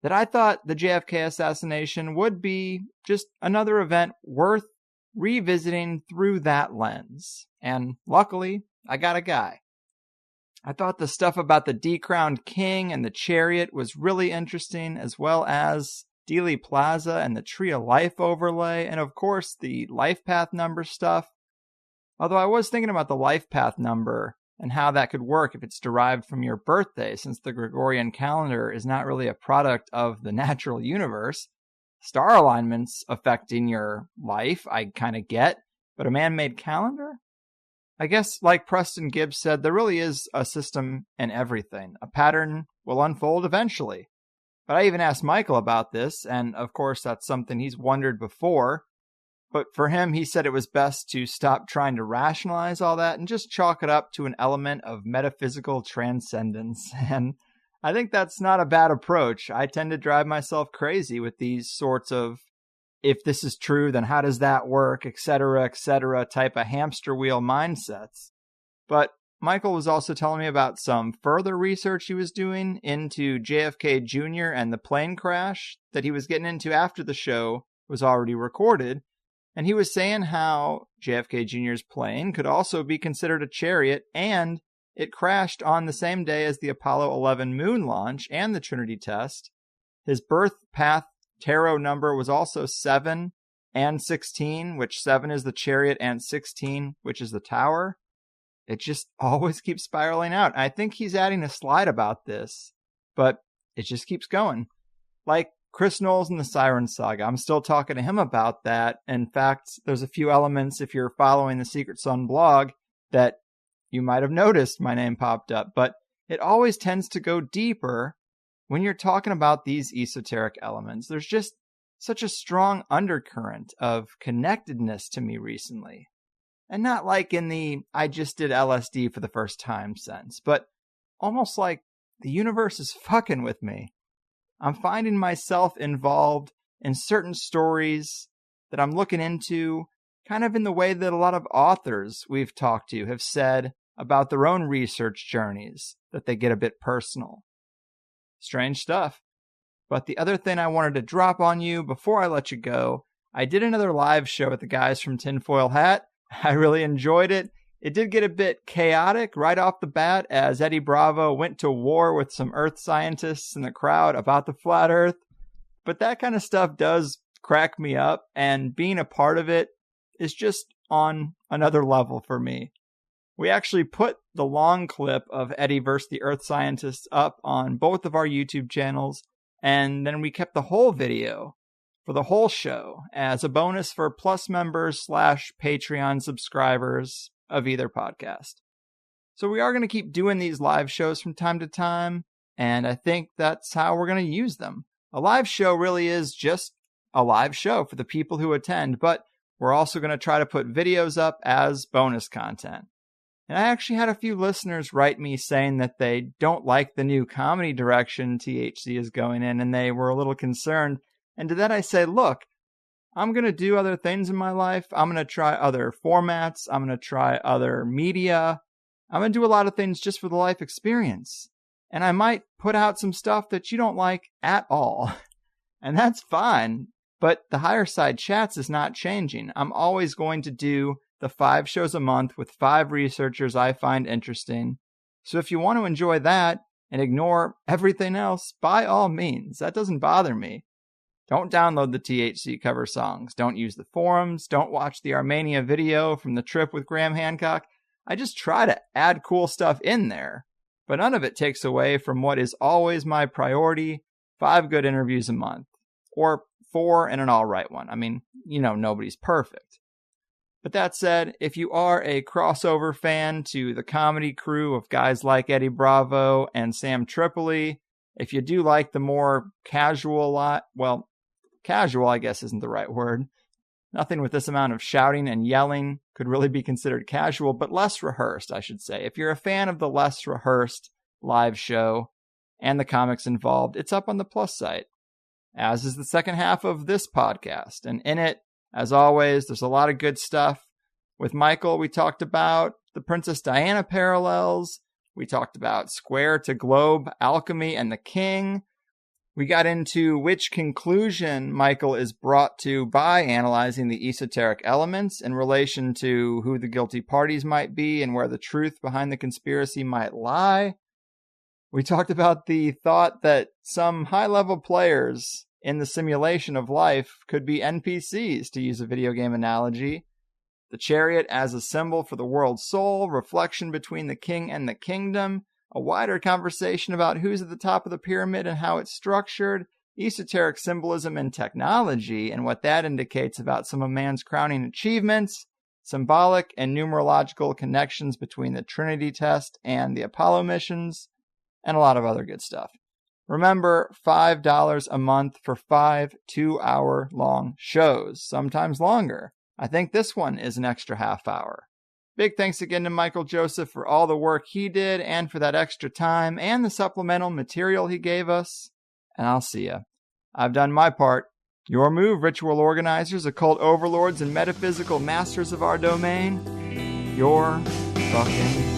that I thought the JFK assassination would be just another event worth revisiting through that lens. And luckily, I got a guy. I thought the stuff about the decrowned king and the chariot was really interesting, as well as Dealey Plaza and the Tree of Life overlay, and of course the life path number stuff. Although I was thinking about the life path number and how that could work if it's derived from your birthday, since the Gregorian calendar is not really a product of the natural universe. Star alignments affecting your life, I kind of get, but a man-made calendar? I guess, like Preston Gibbs said, there really is a system in everything. A pattern will unfold eventually. But I even asked Michael about this, and of course that's something he's wondered before. But for him, he said it was best to stop trying to rationalize all that and just chalk it up to an element of metaphysical transcendence. And I think that's not a bad approach. I tend to drive myself crazy with these sorts of, if this is true, then how does that work, etc., type of hamster wheel mindsets. But Michael was also telling me about some further research he was doing into JFK Jr. and the plane crash that he was getting into after the show was already recorded. And he was saying how JFK Jr.'s plane could also be considered a chariot, and it crashed on the same day as the Apollo 11 moon launch and the Trinity test. His birth path tarot number was also 7 and 16, which 7 is the chariot and 16, which is the tower. It just always keeps spiraling out. I think he's adding a slide about this, but it just keeps going. Like Chris Knowles in the Siren Saga. I'm still talking to him about that. In fact, there's a few elements, if you're following the Secret Sun blog, that you might have noticed my name popped up. But it always tends to go deeper when you're talking about these esoteric elements. There's just such a strong undercurrent of connectedness to me recently. And not like in the I just did LSD for the first time sense, but almost like the universe is fucking with me. I'm finding myself involved in certain stories that I'm looking into, kind of in the way that a lot of authors we've talked to have said about their own research journeys, that they get a bit personal. Strange stuff. But the other thing I wanted to drop on you before I let you go, I did another live show with the guys from Tinfoil Hat. I really enjoyed it. It did get a bit chaotic right off the bat as Eddie Bravo went to war with some earth scientists in the crowd about the flat earth. But that kind of stuff does crack me up, and being a part of it is just on another level for me. We actually put the long clip of Eddie versus the earth scientists up on both of our YouTube channels, and then we kept the whole video for the whole show as a bonus for Plus members / Patreon subscribers of either podcast. So we are going to keep doing these live shows from time to time, and I think that's how we're going to use them. A live show really is just a live show for the people who attend, but we're also going to try to put videos up as bonus content. And I actually had a few listeners write me saying that they don't like the new comedy direction THC is going in, and they were a little concerned. And to that I say, look, I'm going to do other things in my life. I'm going to try other formats. I'm going to try other media. I'm going to do a lot of things just for the life experience. And I might put out some stuff that you don't like at all. And that's fine. But the Higherside Chats is not changing. I'm always going to do the 5 shows a month with 5 researchers I find interesting. So if you want to enjoy that and ignore everything else, by all means, that doesn't bother me. Don't download the THC cover songs. Don't use the forums. Don't watch the Armenia video from the trip with Graham Hancock. I just try to add cool stuff in there. But none of it takes away from what is always my priority, 5 good interviews a month. Or 4 and an alright one. I mean, you know, nobody's perfect. But that said, if you are a crossover fan to the comedy crew of guys like Eddie Bravo and Sam Tripoli, if you do like the more casual casual, I guess isn't the right word. Nothing with this amount of shouting and yelling could really be considered casual, but less rehearsed, I should say. If you're a fan of the less rehearsed live show and the comics involved, it's up on the Plus site, as is the second half of this podcast. And in it, as always, there's a lot of good stuff. With Michael, we talked about the Princess Diana parallels. We talked about square to globe alchemy and the king. We got into which conclusion Michael is brought to by analyzing the esoteric elements in relation to who the guilty parties might be and where the truth behind the conspiracy might lie. We talked about the thought that some high-level players in the simulation of life could be NPCs, to use a video game analogy. The chariot as a symbol for the world's soul, reflection between the king and the kingdom, a wider conversation about who's at the top of the pyramid and how it's structured, esoteric symbolism and technology and what that indicates about some of man's crowning achievements, symbolic and numerological connections between the Trinity test and the Apollo missions, and a lot of other good stuff. Remember, $5 a month for 5 2-hour-long shows, sometimes longer. I think this one is an extra half hour. Big thanks again to Michael Joseph for all the work he did and for that extra time and the supplemental material he gave us. And I'll see ya. I've done my part. Your move, ritual organizers, occult overlords, and metaphysical masters of our domain. You're fucking